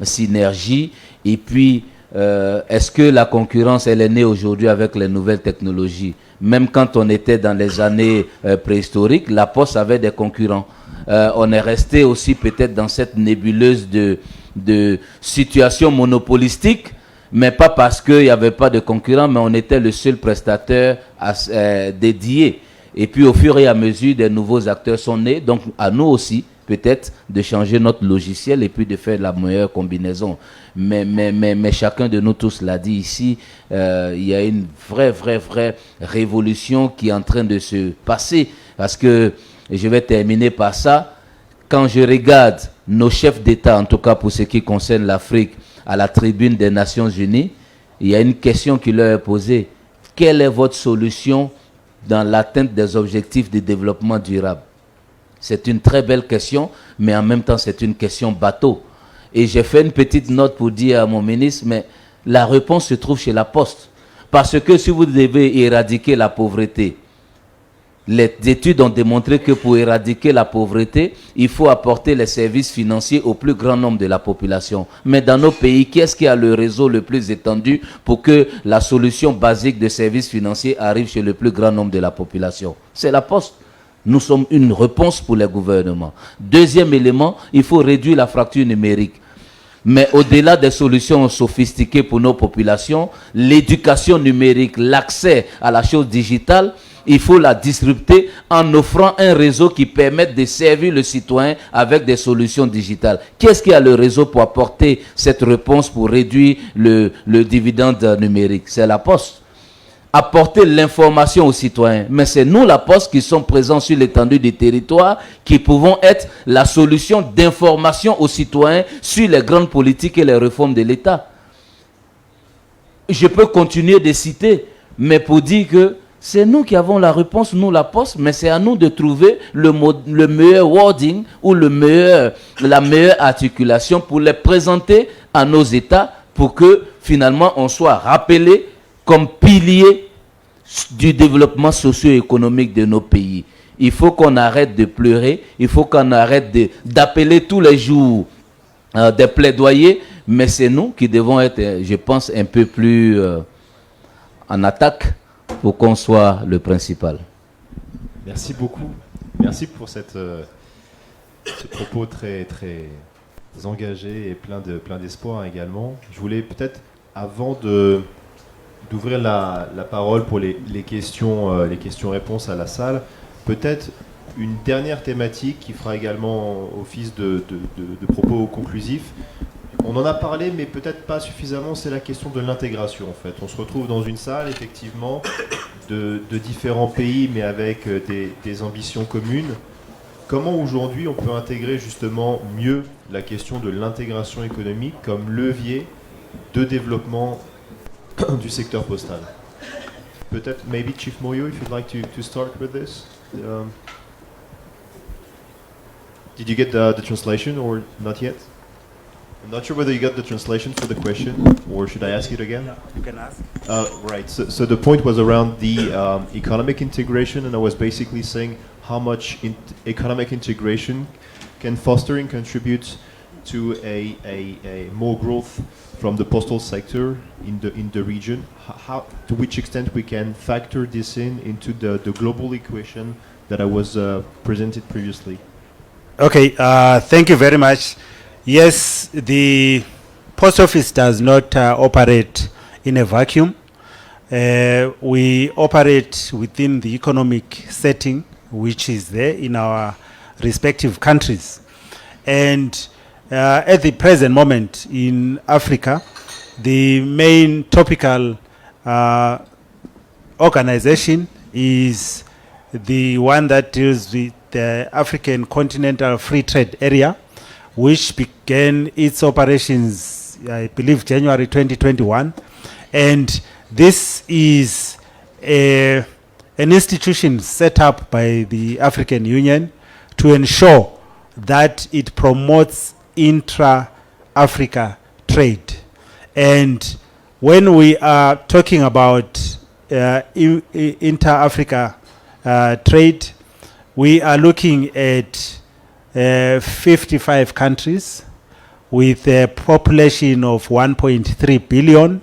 synergie, et puis est-ce que la concurrence elle est née aujourd'hui avec les nouvelles technologies? Même quand on était dans les années préhistoriques, la Poste avait des concurrents. On est resté aussi peut-être dans cette nébuleuse de situation monopolistique, mais pas parce qu'il n'y avait pas de concurrents, mais on était le seul prestataire dédié. Et puis au fur et à mesure, des nouveaux acteurs sont nés, donc à nous aussi peut-être de changer notre logiciel et puis de faire la meilleure combinaison. Mais chacun de nous tous l'a dit ici, il y a une vraie révolution qui est en train de se passer. Parce que, et je vais terminer par ça, quand je regarde nos chefs d'État, en tout cas pour ce qui concerne l'Afrique, à la tribune des Nations Unies, il y a une question qui leur est posée. Quelle est votre solution dans l'atteinte des objectifs de développement durable? C'est une très belle question, mais en même temps, c'est une question bateau. Et j'ai fait une petite note pour dire à mon ministre, mais la réponse se trouve chez la Poste. Parce que si vous devez éradiquer la pauvreté, les études ont démontré que pour éradiquer la pauvreté, il faut apporter les services financiers au plus grand nombre de la population. Mais dans nos pays, qui est-ce qui a le réseau le plus étendu pour que la solution basique de services financiers arrive chez le plus grand nombre de la population? C'est la Poste. Nous sommes une réponse pour les gouvernements. Deuxième élément, il faut réduire la fracture numérique. Mais au-delà des solutions sophistiquées pour nos populations, l'éducation numérique, l'accès à la chose digitale, il faut la disrupter en offrant un réseau qui permette de servir le citoyen avec des solutions digitales. Qu'est-ce qui a le réseau pour apporter cette réponse pour réduire le dividende numérique? C'est la Poste. Apporter l'information aux citoyens. Mais c'est nous, la Poste, qui sommes présents sur l'étendue du territoire, qui pouvons être la solution d'information aux citoyens sur les grandes politiques et les réformes de l'État. Je peux continuer de citer, mais pour dire que c'est nous qui avons la réponse, nous, la Poste, mais c'est à nous de trouver le meilleur wording ou la meilleure articulation pour les présenter à nos États pour que finalement on soit rappelé comme pilier du développement socio-économique de nos pays. Il faut qu'on arrête de pleurer, il faut qu'on arrête d'appeler tous les jours des plaidoyers, mais c'est nous qui devons être, je pense, un peu plus en attaque pour qu'on soit le principal. Merci beaucoup. Merci pour ce propos très, très engagé et plein d'espoir également. Je voulais peut-être, avant d'ouvrir la parole pour les questions-réponses à la salle, peut-être une dernière thématique qui fera également office de propos conclusifs. On en a parlé, mais peut-être pas suffisamment, c'est la question de l'intégration en fait. On se retrouve dans une salle, effectivement, de différents pays, mais avec des ambitions communes. Comment aujourd'hui on peut intégrer justement mieux la question de l'intégration économique comme levier de développement du secteur postal? Peut-être, maybe Chief Moyo, if you'd like to start with this. Did you get the translation or not yet? I'm not sure whether you got the translation for the question, or should I ask it again? No, you can ask. Right, so the point was around the economic integration, and I was basically saying how much economic integration can foster and contribute to a more growth from the postal sector in the region. How, to which extent we can factor this into the global equation that I was presented previously? Okay, thank you very much. Yes, the post office does not operate in a vacuum. We operate within the economic setting which is there in our respective countries. And at the present moment in Africa, the main topical organization is the one that deals with the African Continental Free Trade Area, which began its operations, I believe, January 2021. And this is an institution set up by the African Union to ensure that it promotes intra-Africa trade. And when we are talking about inter-Africa trade, we are looking at 55 countries with a population of 1.3 billion,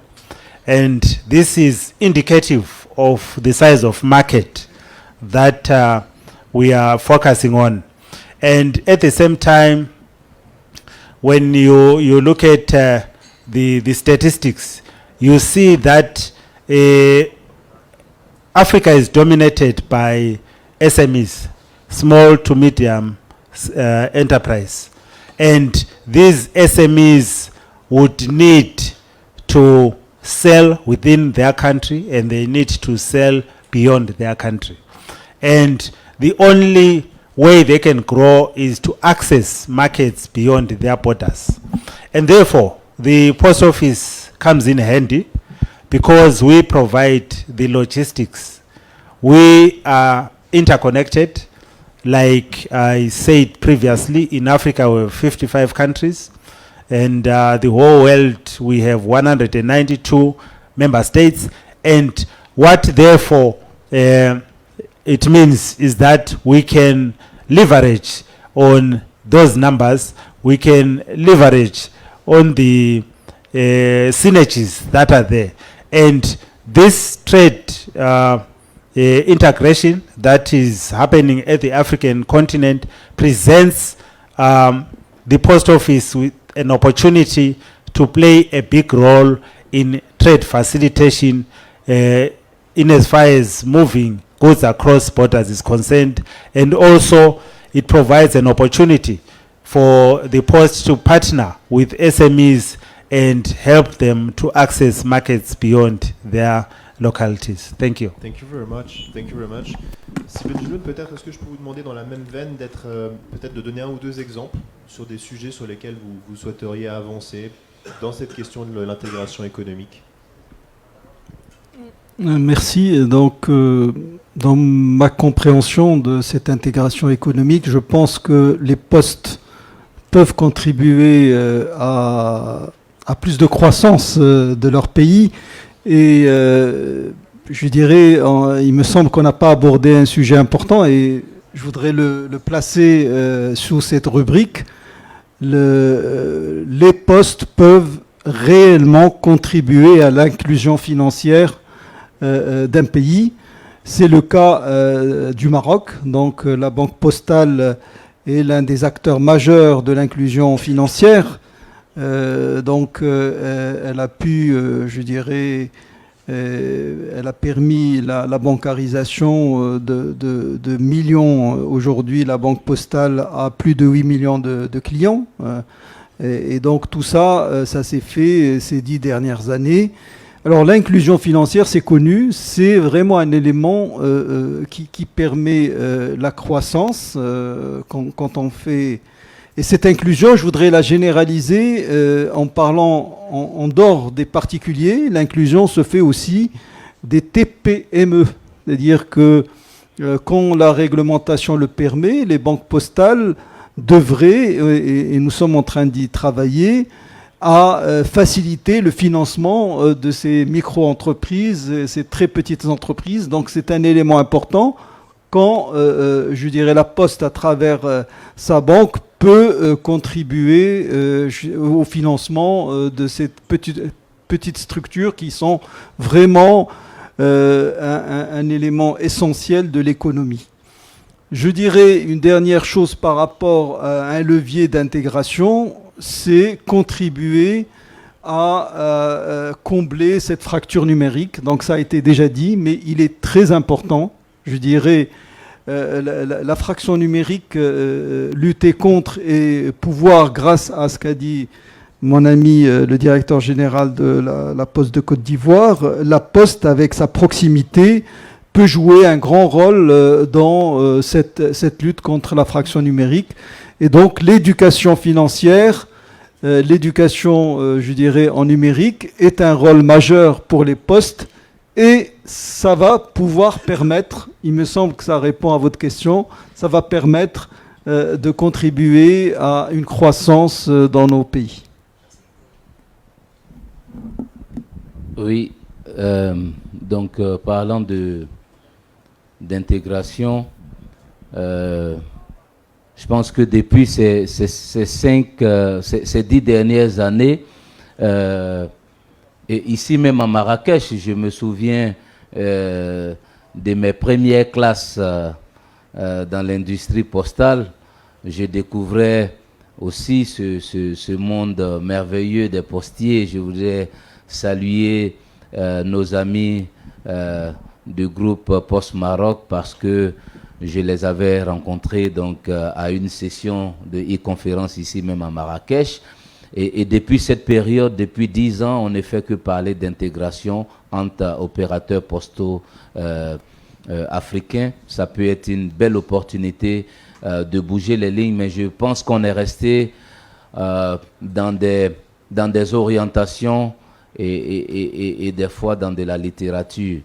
and this is indicative of the size of market that we are focusing on. And at the same time, when you look at the statistics, you see that Africa is dominated by SMEs, small to medium enterprise, and these SMEs would need to sell within their country, and they need to sell beyond their country. And the only way they can grow is to access markets beyond their borders. And therefore, the post office comes in handy because we provide the logistics, we are interconnected. Like I said previously, in Africa we have 55 countries, and the whole world we have 192 member states. And what therefore it means is that we can leverage on those numbers. We can leverage on the synergies that are there. And this trade integration that is happening at the African continent presents the post office with an opportunity to play a big role in trade facilitation in as far as moving goods across borders is concerned. And also it provides an opportunity for the post to partner with SMEs and help them to access markets beyond their localities. Thank you. Thank you very much. Thank you very much. Sylvain Giloun, peut-être est-ce que je peux vous demander dans la même veine d'être peut-être de donner un ou deux exemples sur des sujets sur lesquels vous souhaiteriez avancer dans cette question de l'intégration économique. Merci. Donc, dans ma compréhension de cette intégration économique, je pense que les postes peuvent contribuer à plus de croissance de leur pays. Et je dirais, il me semble qu'on n'a pas abordé un sujet important et je voudrais le placer sous cette rubrique. Les postes peuvent réellement contribuer à l'inclusion financière d'un pays. C'est le cas du Maroc. Donc la Banque postale est l'un des acteurs majeurs de l'inclusion financière. Donc elle a pu, je dirais, elle a permis la bancarisation de millions. Aujourd'hui, la Banque postale a plus de 8 millions de clients. Et donc tout ça, ça s'est fait ces 10 dernières années. Alors l'inclusion financière, c'est connu, c'est vraiment un élément qui permet la croissance quand on fait... Et cette inclusion, je voudrais la généraliser en parlant en dehors des particuliers. L'inclusion se fait aussi des TPME, c'est-à-dire que quand la réglementation le permet, les banques postales devraient, et nous sommes en train d'y travailler, à faciliter le financement de ces micro-entreprises, ces très petites entreprises. Donc c'est un élément important quand, je dirais, la Poste, à travers sa banque, peut contribuer au financement de ces petites structures qui sont vraiment un élément essentiel de l'économie. Je dirais une dernière chose par rapport à un levier d'intégration, c'est contribuer à combler cette fracture numérique. Donc ça a été déjà dit, mais il est très important, je dirais, la fraction numérique, lutter contre et pouvoir, grâce à ce qu'a dit mon ami le directeur général de la Poste de Côte d'Ivoire, la Poste, avec sa proximité, peut jouer un grand rôle dans cette lutte contre la fraction numérique. Et donc l'éducation financière, l'éducation, je dirais, en numérique, est un rôle majeur pour les postes. Et ça va pouvoir permettre, il me semble que ça répond à votre question, ça va permettre de contribuer à une croissance dans nos pays. Oui, donc parlant d'intégration, je pense que depuis ces 10 dernières années, et ici même à Marrakech, je me souviens de mes premières classes dans l'industrie postale. Je découvrais aussi ce monde merveilleux des postiers. Je voudrais saluer nos amis du groupe Post Maroc parce que je les avais rencontrés donc, à une session de e-conférence ici même à Marrakech. Et depuis cette période, depuis 10 ans, on ne fait que parler d'intégration entre opérateurs postaux africains. Ça peut être une belle opportunité de bouger les lignes, mais je pense qu'on est resté dans des orientations et des fois dans de la littérature.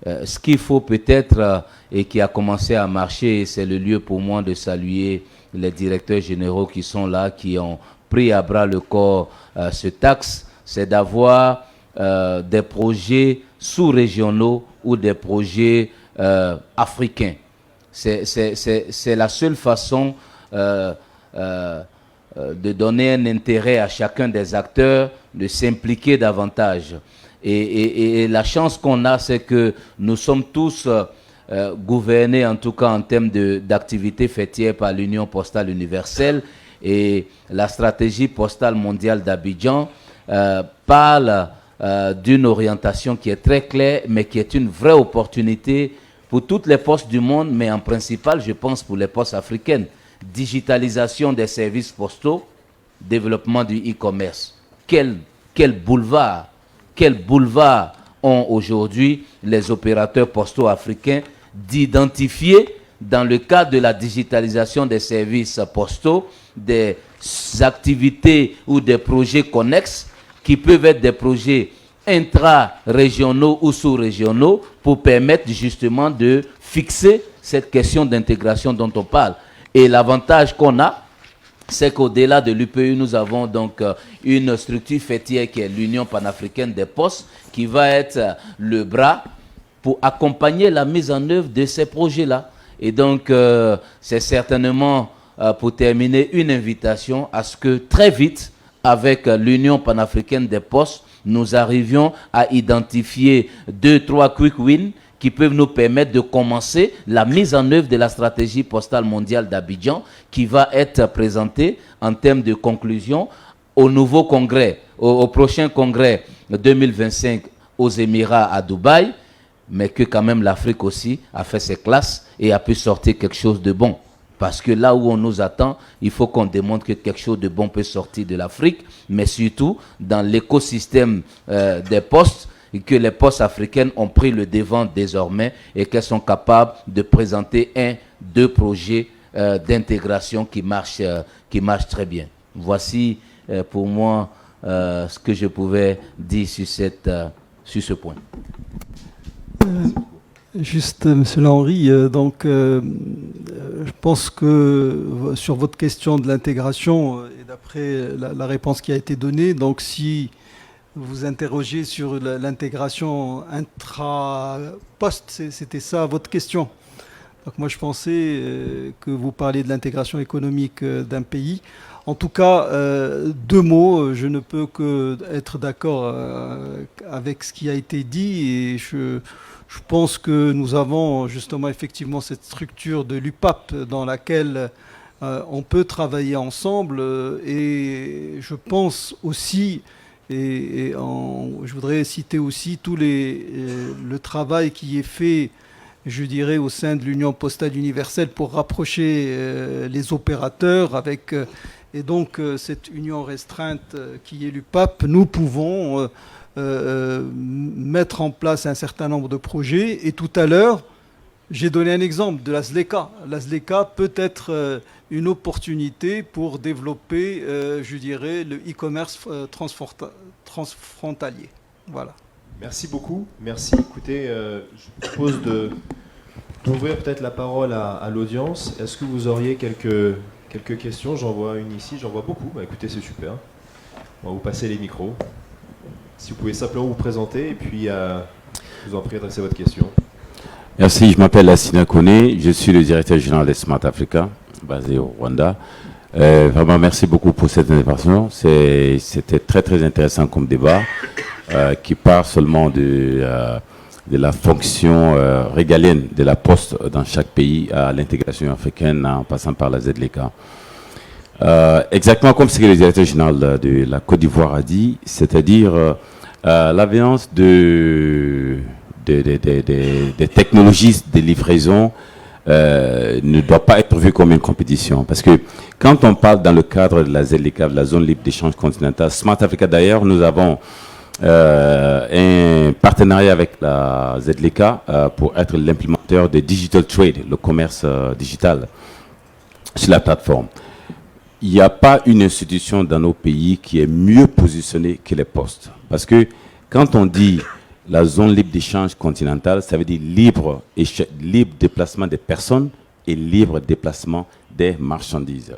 ce qu'il faut peut-être, et qui a commencé à marcher, c'est le lieu pour moi de saluer les directeurs généraux qui sont là, qui ont pris à bras le corps ce axe, c'est d'avoir des projets sous-régionaux ou des projets africains. C'est la seule façon de donner un intérêt à chacun des acteurs, de s'impliquer davantage. Et la chance qu'on a, c'est que nous sommes tous gouvernés, en tout cas en termes d'activités fêtières, par l'Union postale universelle. Et la stratégie postale mondiale d'Abidjan parle d'une orientation qui est très claire, mais qui est une vraie opportunité pour toutes les postes du monde, mais en principal, je pense, pour les postes africaines. Digitalisation des services postaux, développement du e-commerce. Quel boulevard ont aujourd'hui les opérateurs postaux africains d'identifier, dans le cadre de la digitalisation des services postaux, des activités ou des projets connexes qui peuvent être des projets intra-régionaux ou sous-régionaux pour permettre justement de fixer cette question d'intégration dont on parle. Et l'avantage qu'on a, c'est qu'au-delà de l'UPU, nous avons donc une structure fêtière qui est l'Union panafricaine des postes, qui va être le bras pour accompagner la mise en œuvre de ces projets-là. Et donc, c'est certainement, pour terminer, une invitation à ce que très vite, avec l'Union panafricaine des postes, nous arrivions à identifier 2-3 quick wins qui peuvent nous permettre de commencer la mise en œuvre de la stratégie postale mondiale d'Abidjan, qui va être présentée en termes de conclusion au nouveau congrès, au prochain congrès 2025 aux Émirats à Dubaï, mais que quand même l'Afrique aussi a fait ses classes et a pu sortir quelque chose de bon. Parce que là où on nous attend, il faut qu'on démontre que quelque chose de bon peut sortir de l'Afrique, mais surtout dans l'écosystème des postes, et que les postes africaines ont pris le devant désormais et qu'elles sont capables de présenter 1-2 projets d'intégration qui marchent très bien. Voici pour moi ce que je pouvais dire sur ce point. Juste, Monsieur Henry, je pense que sur votre question de l'intégration, et d'après la réponse qui a été donnée, donc si vous interrogez sur l'intégration intra-poste, c'était ça votre question. Donc moi je pensais que vous parliez de l'intégration économique d'un pays. En tout cas, 2 mots, je ne peux que être d'accord avec ce qui a été dit, et je pense que nous avons justement effectivement cette structure de l'UPAP dans laquelle on peut travailler ensemble, et je pense aussi, je voudrais citer aussi le travail qui est fait, je dirais, au sein de l'Union postale universelle pour rapprocher les opérateurs avec, et donc cette union restreinte qui est l'UPAP, nous pouvons mettre en place un certain nombre de projets. Et tout à l'heure, j'ai donné un exemple de la ZLECA. La ZLECA peut être une opportunité pour développer, je dirais, le e-commerce transfrontalier. Voilà. Merci beaucoup. Merci. Écoutez, je propose d'ouvrir peut-être la parole à l'audience. Est-ce que vous auriez quelques questions? J'en vois une ici, j'en vois beaucoup. Bah, écoutez, c'est super. On va vous passer les micros. Si vous pouvez simplement vous présenter et puis je vous en prie adresser votre question. Merci, je m'appelle Lassina Kone, je suis le directeur général de Smart Africa, basé au Rwanda. Vraiment, merci beaucoup pour cette intervention. C'était très très intéressant comme débat qui part seulement de la fonction régalienne de la poste dans chaque pays à l'intégration africaine en passant par la ZLECA. Exactement comme ce que le directeur général de la Côte d'Ivoire a dit, c'est-à-dire l'avance des technologies de livraison ne doit pas être vue comme une compétition. Parce que quand on parle dans le cadre de la ZLECA, de la zone libre d'échange continentale, Smart Africa d'ailleurs, nous avons un partenariat avec la ZLECA pour être l'implémentateur de Digital Trade, le commerce digital sur la plateforme. Il n'y a pas une institution dans nos pays qui est mieux positionnée que les postes. Parce que quand on dit la zone libre d'échange continentale, ça veut dire libre déplacement des personnes et libre déplacement des marchandises.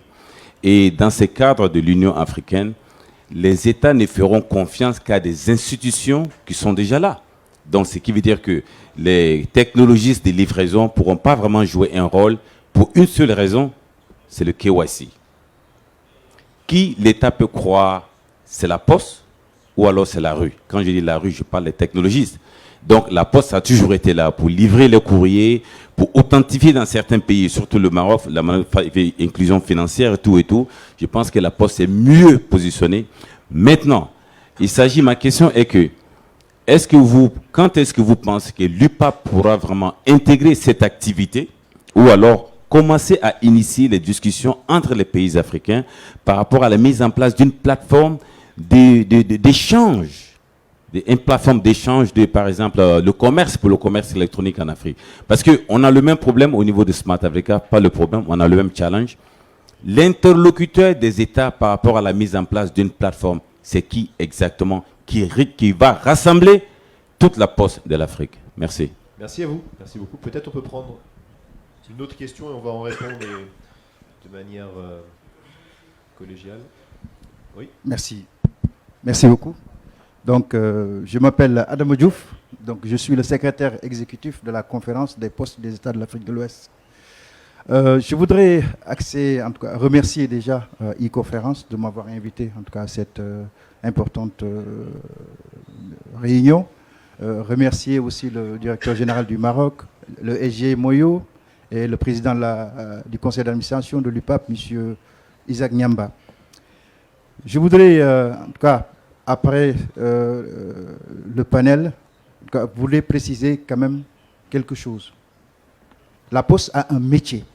Et dans ce cadre de l'Union africaine, les États ne feront confiance qu'à des institutions qui sont déjà là. Donc, ce qui veut dire que les technologistes de livraison ne pourront pas vraiment jouer un rôle pour une seule raison, c'est le KYC. Qui l'État peut croire, c'est la poste ou alors c'est la rue. Quand je dis la rue, je parle des technologistes. Donc la poste a toujours été là pour livrer les courriers, pour authentifier dans certains pays, surtout le Maroc, l'inclusion financière et tout. Je pense que la poste est mieux positionnée. Maintenant, ma question est que, quand est-ce que vous pensez que l'UPAP pourra vraiment intégrer cette activité ou alors commencer à initier les discussions entre les pays africains par rapport à la mise en place d'une plateforme d'échange, une plateforme d'échange de, par exemple, le commerce pour le commerce électronique en Afrique. Parce qu'on a le même problème au niveau de Smart Africa, pas le problème, on a le même challenge. L'interlocuteur des États par rapport à la mise en place d'une plateforme, c'est qui exactement qui va rassembler toute la poste de l'Afrique. Merci. Merci à vous. Merci beaucoup. Peut-être on peut prendre une autre question et on va en répondre de manière collégiale. Oui. Merci. Merci beaucoup. Donc, je m'appelle Adamo Diouf. Donc, je suis le secrétaire exécutif de la conférence des postes des États de l'Afrique de l'Ouest. Je voudrais remercier déjà e-conférence de m'avoir invité en tout cas à cette importante réunion. Remercier aussi le directeur général du Maroc, le SG Moyo et le président du conseil d'administration de l'UPAP, M. Isaac Nyamba. Je voudrais, en tout cas, après le panel, voulais préciser quand même quelque chose. La Poste a un métier.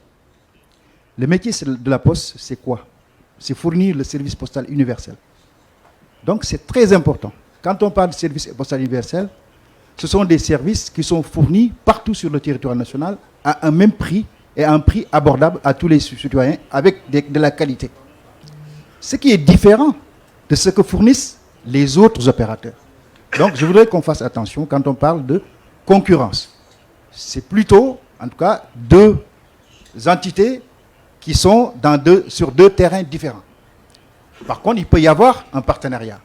Le métier de la Poste, c'est quoi? C'est fournir le service postal universel. Donc c'est très important. Quand on parle de service postal universel, ce sont des services qui sont fournis partout sur le territoire national à un même prix et à un prix abordable à tous les citoyens avec de la qualité. Ce qui est différent de ce que fournissent les autres opérateurs. Donc je voudrais qu'on fasse attention quand on parle de concurrence. C'est plutôt, en tout cas, deux entités qui sont sur deux terrains différents. Par contre, il peut y avoir un partenariat.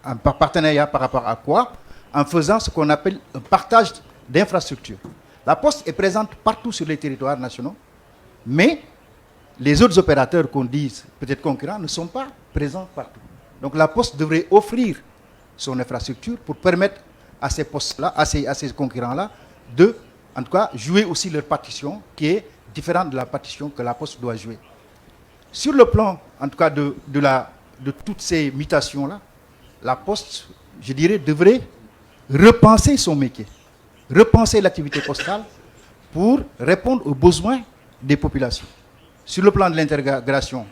Un partenariat par rapport à quoi? En faisant ce qu'on appelle un partage d'infrastructures. La Poste est présente partout sur les territoires nationaux, mais les autres opérateurs qu'on dise peut-être concurrents ne sont pas présents partout. Donc la Poste devrait offrir son infrastructure pour permettre à ces postes-là, à ces concurrents-là, de, en tout cas, jouer aussi leur partition, qui est différente de la partition que la Poste doit jouer. Sur le plan, en tout cas, de toutes ces mutations-là, la Poste, je dirais, devrait repenser son métier, repenser l'activité postale pour répondre aux besoins des populations. Sur le plan de l'intégration,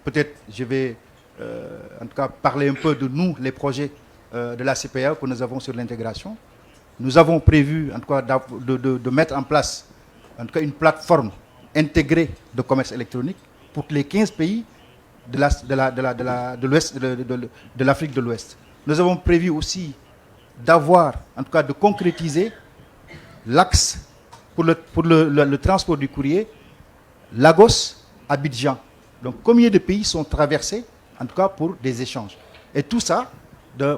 peut-être je vais en tout cas parler un peu de nous, les projets de la CPA que nous avons sur l'intégration. Nous avons prévu en tout cas de mettre en place en tout cas une plateforme intégrée de commerce électronique pour les 15 pays de l'Afrique de l'Ouest. Nous avons prévu aussi d'avoir, en tout cas de concrétiser l'axe pour le transport du courrier Lagos-Abidjan. Donc combien de pays sont traversés, en tout cas pour des échanges. Et tout ça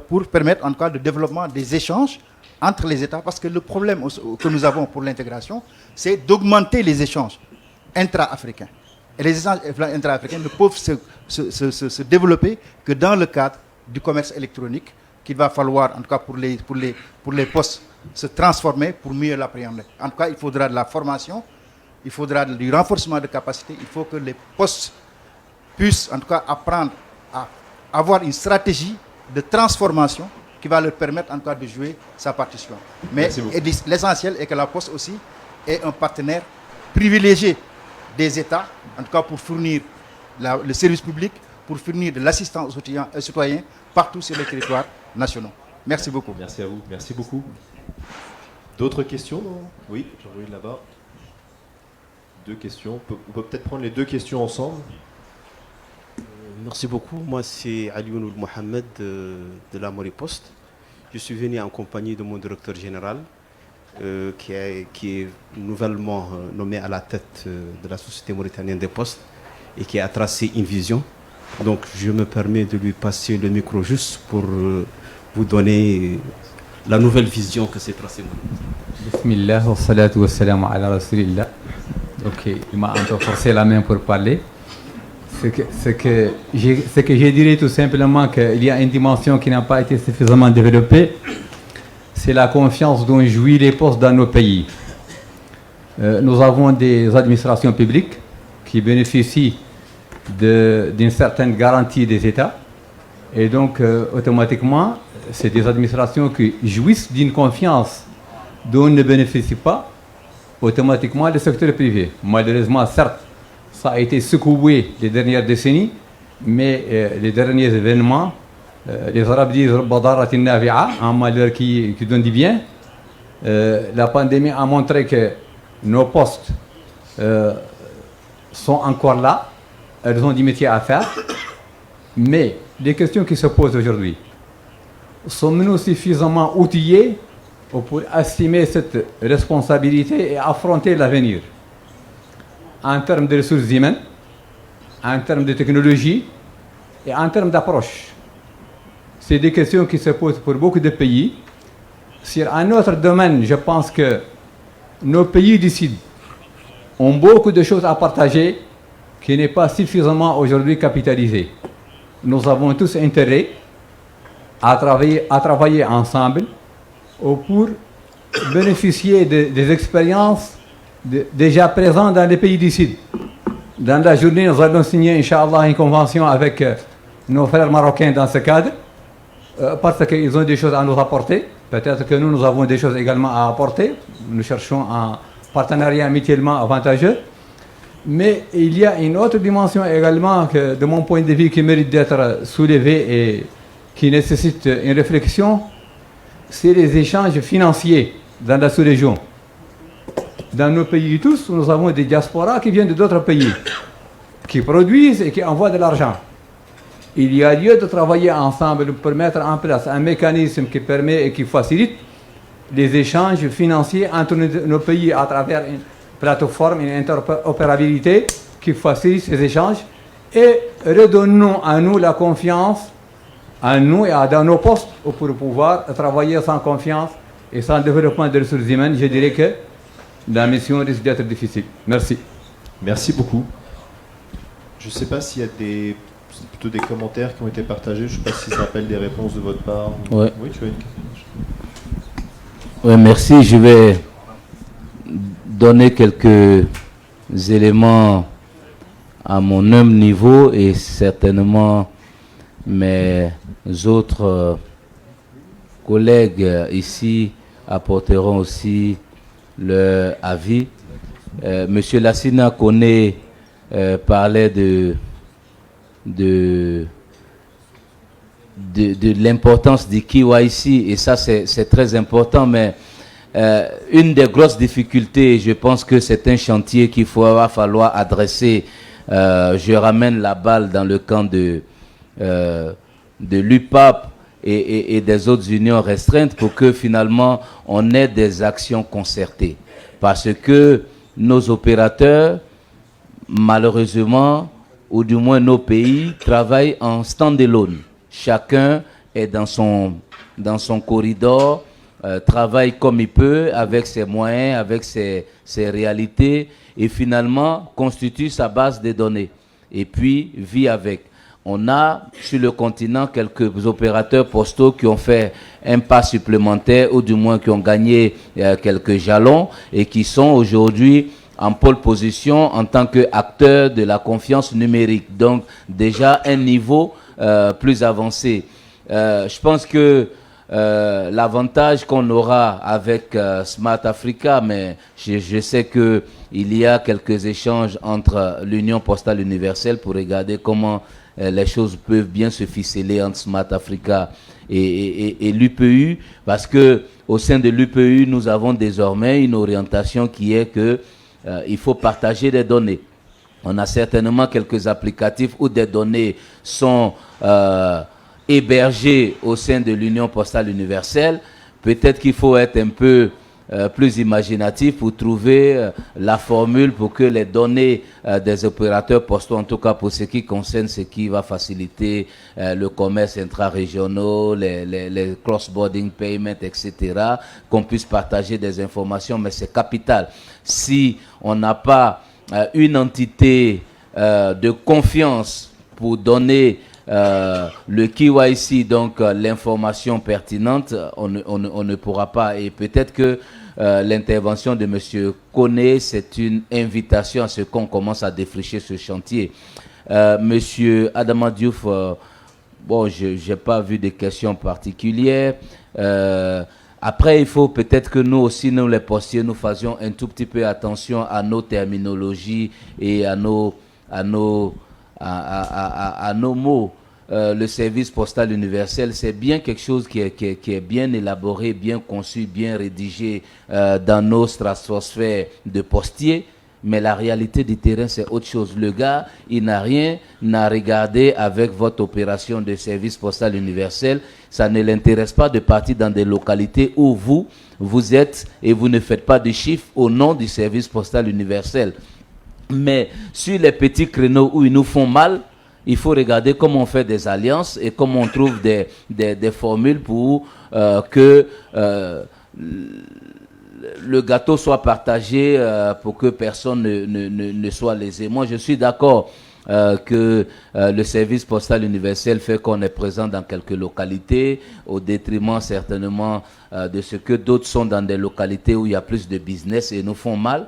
pour permettre en tout cas le développement des échanges entre les États, parce que le problème que nous avons pour l'intégration, c'est d'augmenter les échanges intra-africains. Et les échanges intra-africains ne peuvent se développer que dans le cadre du commerce électronique, qu'il va falloir, en tout cas pour les postes, se transformer pour mieux l'appréhender. En tout cas, il faudra de la formation, il faudra du renforcement de capacité, il faut que les postes puissent en tout cas apprendre à avoir une stratégie de transformation qui va leur permettre en tout cas de jouer sa partition. Mais l'essentiel est que la Poste aussi est un partenaire privilégié des États, en tout cas pour fournir le service public, pour fournir de l'assistance aux citoyens partout sur les territoires nationaux. Merci beaucoup. Merci à vous. Merci beaucoup. D'autres questions? Oui, Jean-Louis là-bas. Deux questions. On peut peut-être prendre les deux questions ensemble. Merci beaucoup. Moi, c'est Alioun Mohamed de la Mori Post. Je suis venu en compagnie de mon directeur général qui est nouvellement nommé à la tête de la Société mauritanienne des postes et qui a tracé une vision. Donc je me permets de lui passer le micro juste pour vous donner la nouvelle vision que c'est tracé. Bismillah, wa salatu wa salam ala rasulillah. Ok, il m'a encore forcé la main pour parler. Ce que je dirais tout simplement qu'il y a une dimension qui n'a pas été suffisamment développée, c'est la confiance dont jouissent les postes dans nos pays. Nous avons des administrations publiques qui bénéficient d'une certaine garantie des États et donc automatiquement c'est des administrations qui jouissent d'une confiance dont ne bénéficie pas automatiquement le secteur privé. Malheureusement, certes, ça a été secoué les dernières décennies, mais les derniers événements, les Arabes disent Badaratin Navi'a, un malheur qui donne du bien. La pandémie a montré que nos postes sont encore là, elles ont du métier à faire, mais les questions qui se posent aujourd'hui, sommes-nous suffisamment outillés pour assumer cette responsabilité et affronter l'avenir en termes de ressources humaines, en termes de technologie et en termes d'approche? C'est des questions qui se posent pour beaucoup de pays. Sur un autre domaine, je pense que nos pays du Sud ont beaucoup de choses à partager qui n'est pas suffisamment aujourd'hui capitalisé. Nous avons tous intérêt à travailler ensemble pour bénéficier des expériences déjà présentes dans les pays du Sud. Dans la journée, nous allons signer, Inch'Allah, une convention avec nos frères marocains dans ce cadre, parce qu'ils ont des choses à nous apporter. Peut-être que nous avons des choses également à apporter. Nous cherchons un partenariat mutuellement avantageux. Mais il y a une autre dimension également, que, de mon point de vue, qui mérite d'être soulevée et qui nécessite une réflexion, c'est les échanges financiers dans la sous-région. Dans nos pays tous, nous avons des diasporas qui viennent d'autres pays, qui produisent et qui envoient de l'argent. Il y a lieu de travailler ensemble pour mettre en place un mécanisme qui permet et qui facilite les échanges financiers entre nos pays à travers une plateforme, une interopérabilité qui facilite ces échanges, et redonnons à nous la confiance, à nous et dans nos postes, pour pouvoir travailler sans confiance et sans développement des ressources humaines. Je dirais que la mission risque d'être difficile. Merci. Merci beaucoup. Je ne sais pas s'il y a plutôt des commentaires qui ont été partagés. Je ne sais pas si ça rappelle des réponses de votre part. Ouais. Oui, tu as une question. Oui, merci. Je vais donner quelques éléments à mon humble niveau et certainement mes autres collègues ici apporteront aussi leur avis. Monsieur Lassina Koné parlait de l'importance du KYC, et ça c'est très important, mais une des grosses difficultés, je pense que c'est un chantier qu'il va falloir adresser. Je ramène la balle dans le camp de l'UPAP et des autres unions restreintes pour que finalement on ait des actions concertées. Parce que nos opérateurs, malheureusement, ou du moins nos pays, travaillent en stand-alone. Chacun est dans son corridor, travaille comme il peut, avec ses moyens, avec ses réalités, et finalement constitue sa base de données. Et puis vit avec. On a sur le continent quelques opérateurs postaux qui ont fait un pas supplémentaire, ou du moins qui ont gagné quelques jalons, et qui sont aujourd'hui en pole position en tant qu'acteurs de la confiance numérique. Donc déjà un niveau plus avancé. Je pense que l'avantage qu'on aura avec Smart Africa, mais je sais qu'il y a quelques échanges entre l'Union Postale Universelle pour regarder comment les choses peuvent bien se ficeler entre Smart Africa et l'UPU, parce que au sein de l'UPU, nous avons désormais une orientation qui est que il faut partager des données. On a certainement quelques applicatifs où des données sont hébergés au sein de l'Union postale universelle. Peut-être qu'il faut être un peu plus imaginatif pour trouver la formule pour que les données des opérateurs postaux, en tout cas pour ce qui concerne ce qui va faciliter le commerce intra-régionaux, les cross-boarding payments, etc., qu'on puisse partager des informations, mais c'est capital. Si on n'a pas une entité de confiance pour donner le KYC, donc l'information pertinente, on ne pourra pas. Et peut-être que l'intervention de M. Koné, c'est une invitation à ce qu'on commence à défricher ce chantier. M. Adama Diouf, bon, je n'ai pas vu de questions particulières. Après, il faut peut-être que nous aussi, nous les postiers, nous faisions un tout petit peu attention à nos terminologies et à nos mots. Le service postal universel, c'est bien quelque chose qui est bien élaboré, bien conçu, bien rédigé dans nos stratosphères de postiers, mais la réalité du terrain, c'est autre chose. Le gars, il n'a rien à regarder avec votre opération de service postal universel. Ça ne l'intéresse pas de partir dans des localités où vous êtes et vous ne faites pas de chiffres au nom du service postal universel. Mais sur les petits créneaux où ils nous font mal, il faut regarder comment on fait des alliances et comment on trouve des formules pour que le gâteau soit partagé pour que personne ne soit lésé. Moi, je suis d'accord que le service postal universel fait qu'on est présent dans quelques localités, au détriment certainement de ce que d'autres sont dans des localités où il y a plus de business et nous font mal.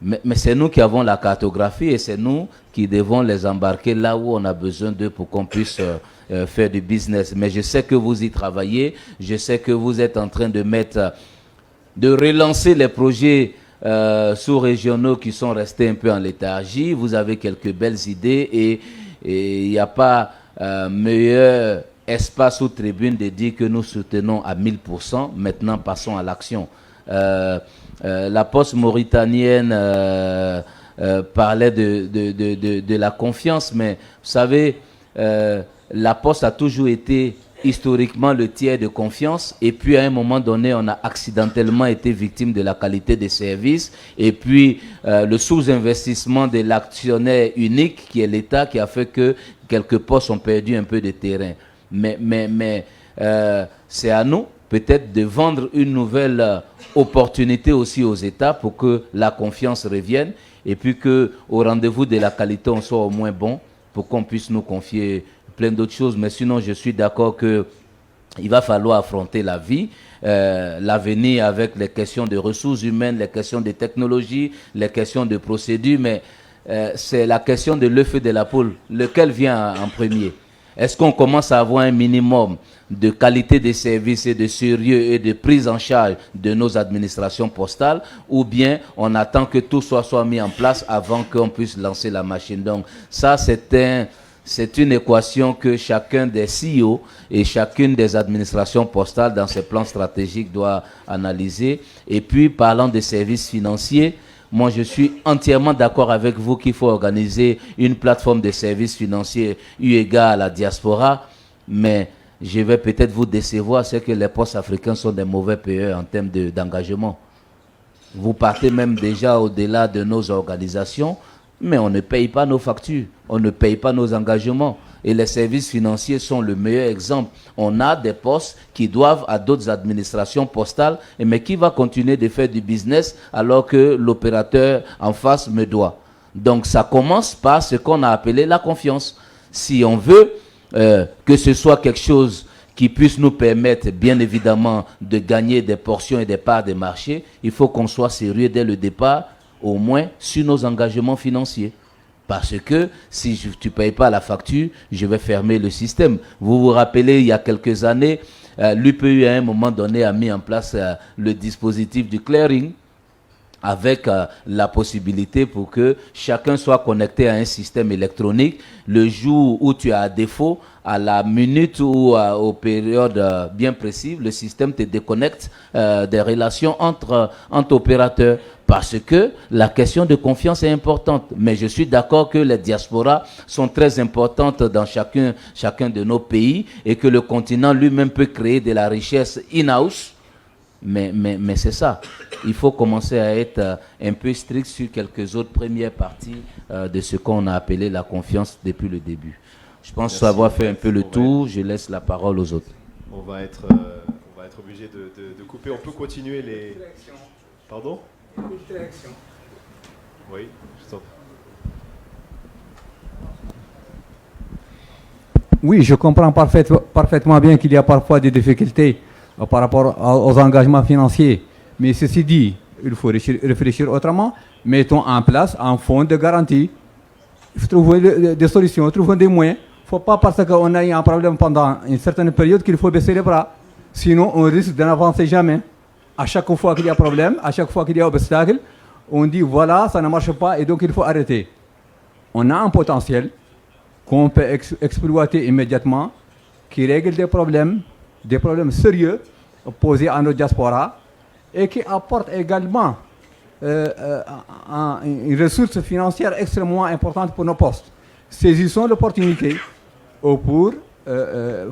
Mais c'est nous qui avons la cartographie et c'est nous qui devons les embarquer là où on a besoin d'eux pour qu'on puisse faire du business. Mais je sais que vous y travaillez, je sais que vous êtes en train de relancer les projets sous-régionaux qui sont restés un peu en léthargie. Vous avez quelques belles idées et il n'y a pas meilleur espace ou tribune de dire que nous soutenons à 1000%. Maintenant, passons à l'action. La poste mauritanienne parlait de la confiance, mais vous savez, la poste a toujours été historiquement le tiers de confiance, et puis à un moment donné, on a accidentellement été victime de la qualité des services, et puis le sous-investissement de l'actionnaire unique, qui est l'État, qui a fait que quelques postes ont perdu un peu de terrain. Mais c'est à nous, peut-être, de vendre une nouvelle opportunité aussi aux États pour que la confiance revienne et puis qu'au rendez-vous de la qualité, on soit au moins bon pour qu'on puisse nous confier plein d'autres choses. Mais sinon, je suis d'accord qu'il va falloir affronter la vie, l'avenir avec les questions de ressources humaines, les questions de technologie, les questions de procédures, mais c'est la question de l'œuf et de la poule. Lequel vient en premier ? Est-ce qu'on commence à avoir un minimum de qualité des services et de sérieux et de prise en charge de nos administrations postales, ou bien on attend que tout soit mis en place avant qu'on puisse lancer la machine? Donc ça, c'est une équation que chacun des CEO et chacune des administrations postales dans ses plans stratégiques doit analyser. Et puis, parlant des services financiers, moi, je suis entièrement d'accord avec vous qu'il faut organiser une plateforme de services financiers eu égard à la diaspora, mais je vais peut-être vous décevoir, c'est que les postes africains sont des mauvais payeurs en termes d'engagement. Vous partez même déjà au-delà de nos organisations, mais on ne paye pas nos factures, on ne paye pas nos engagements. Et les services financiers sont le meilleur exemple. On a des postes qui doivent à d'autres administrations postales, mais qui va continuer de faire du business alors que l'opérateur en face me doit. Donc ça commence par ce qu'on a appelé la confiance. Si on veut que ce soit quelque chose qui puisse nous permettre, bien évidemment, de gagner des portions et des parts des marchés, il faut qu'on soit sérieux dès le départ, au moins sur nos engagements financiers. Parce que si tu ne payes pas la facture, je vais fermer le système. Vous vous rappelez, il y a quelques années, l'UPU à un moment donné a mis en place le dispositif du clearing. avec la possibilité pour que chacun soit connecté à un système électronique. Le jour où tu as défaut, à la minute ou aux périodes bien précises, le système te déconnecte des relations entre opérateurs. Parce que la question de confiance est importante. Mais je suis d'accord que les diasporas sont très importantes dans chacun de nos pays et que le continent lui-même peut créer de la richesse in-house. Mais c'est ça. Il faut commencer à être un peu strict sur quelques autres premières parties de ce qu'on a appelé la confiance depuis le début. Je pense avoir fait un peu le tour. Je laisse la parole aux autres. On va être obligé de couper. On peut continuer les... Pardon ? Oui, je t'en prie. Oui, je comprends parfaitement bien qu'il y a parfois des difficultés par rapport aux engagements financiers. Mais ceci dit, il faut réfléchir autrement. Mettons en place un fonds de garantie. Il faut trouver des solutions, trouver des moyens. Il ne faut pas parce qu'on a eu un problème pendant une certaine période qu'il faut baisser les bras. Sinon, on risque de n'avancer jamais. À chaque fois qu'il y a problème, à chaque fois qu'il y a obstacle, on dit voilà, ça ne marche pas et donc il faut arrêter. On a un potentiel qu'on peut exploiter immédiatement, qui règle des problèmes sérieux posés à nos diasporas et qui apporte également une ressource financière extrêmement importante pour nos postes. Saisissons l'opportunité pour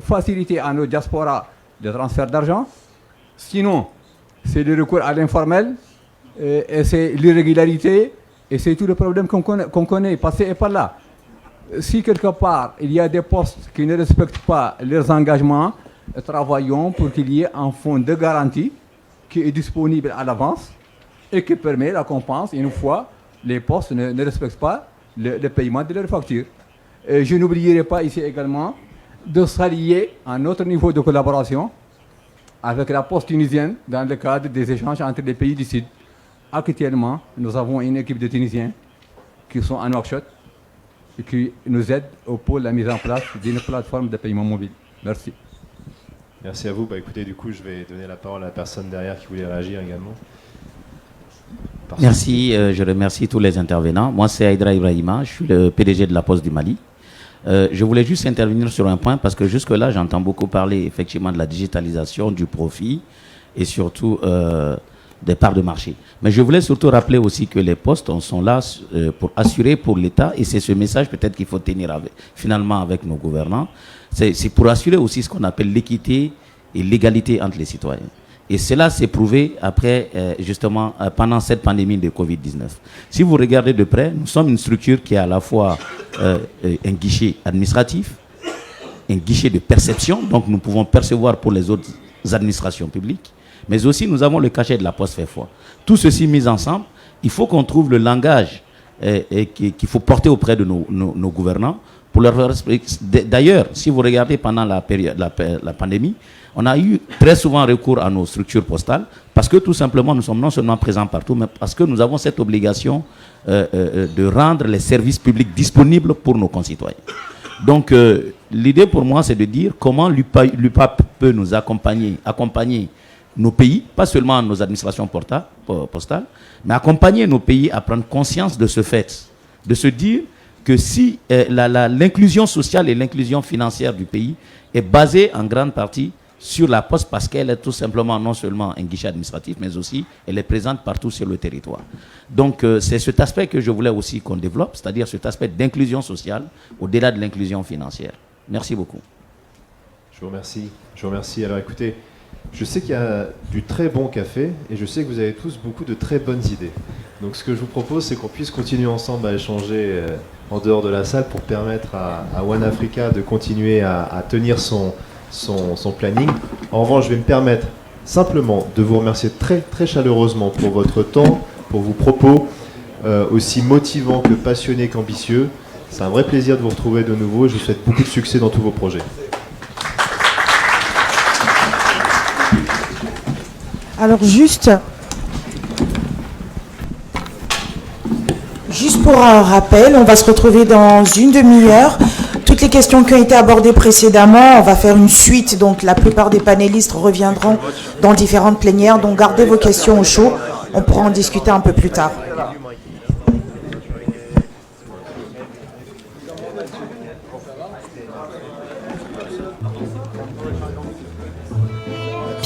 faciliter à nos diasporas le transfert d'argent. Sinon, c'est le recours à l'informel, et c'est l'irrégularité, et c'est tout le problème qu'on connaît, passé et par là. Si quelque part, il y a des postes qui ne respectent pas leurs engagements, travaillons pour qu'il y ait un fonds de garantie qui est disponible à l'avance et qui permet la compense une fois les postes ne respectent pas le paiement de leurs factures. Et je n'oublierai pas ici également de s'allier à notre niveau de collaboration avec la Poste tunisienne dans le cadre des échanges entre les pays du Sud. Actuellement, nous avons une équipe de Tunisiens qui sont en Nouakchott et qui nous aident pour la mise en place d'une plateforme de paiement mobile. Merci. Merci à vous. Écoutez, du coup, je vais donner la parole à la personne derrière qui voulait réagir également. Merci, je remercie tous les intervenants. Moi, c'est Aïdra Ibrahima, je suis le PDG de la Poste du Mali. Je voulais juste intervenir sur un point parce que jusque-là, j'entends beaucoup parler effectivement de la digitalisation, du profit et surtout des parts de marché. Mais je voulais surtout rappeler aussi que les postes sont là pour assurer pour l'État, et c'est ce message peut-être qu'il faut tenir finalement avec nos gouvernants, c'est pour assurer aussi ce qu'on appelle l'équité et l'égalité entre les citoyens. Et cela s'est prouvé après, justement, pendant cette pandémie de Covid-19. Si vous regardez de près, nous sommes une structure qui est à la fois un guichet administratif, un guichet de perception, donc nous pouvons percevoir pour les autres administrations publiques, mais aussi nous avons le cachet de la Poste fait foi. Tout ceci mis ensemble, il faut qu'on trouve le langage qu'il faut porter auprès de nos gouvernants pour leur faire. D'ailleurs, si vous regardez pendant la pandémie, on a eu très souvent recours à nos structures postales parce que tout simplement nous sommes non seulement présents partout, mais parce que nous avons cette obligation de rendre les services publics disponibles pour nos concitoyens. Donc l'idée pour moi c'est de dire comment l'UPAP peut nous accompagner nos pays, pas seulement nos administrations postales, mais accompagner nos pays à prendre conscience de ce fait, de se dire que si l'inclusion sociale et l'inclusion financière du pays est basée en grande partie sur la Poste parce qu'elle est tout simplement non seulement un guichet administratif, mais aussi elle est présente partout sur le territoire. Donc c'est cet aspect que je voulais aussi qu'on développe, c'est-à-dire cet aspect d'inclusion sociale au-delà de l'inclusion financière. Merci beaucoup. Je vous remercie. Alors écoutez, je sais qu'il y a du très bon café et je sais que vous avez tous beaucoup de très bonnes idées. Donc ce que je vous propose, c'est qu'on puisse continuer ensemble à échanger en dehors de la salle pour permettre à One Africa de continuer à tenir son planning. En revanche, je vais me permettre simplement de vous remercier très, très chaleureusement pour votre temps, pour vos propos, aussi motivants que passionnés qu'ambitieux. C'est un vrai plaisir de vous retrouver de nouveau et je vous souhaite beaucoup de succès dans tous vos projets. Alors juste pour un rappel, on va se retrouver dans une demi-heure. Toutes les questions qui ont été abordées précédemment, on va faire une suite, donc la plupart des panélistes reviendront dans différentes plénières, donc gardez vos questions au chaud. on pourra en discuter un peu plus tard.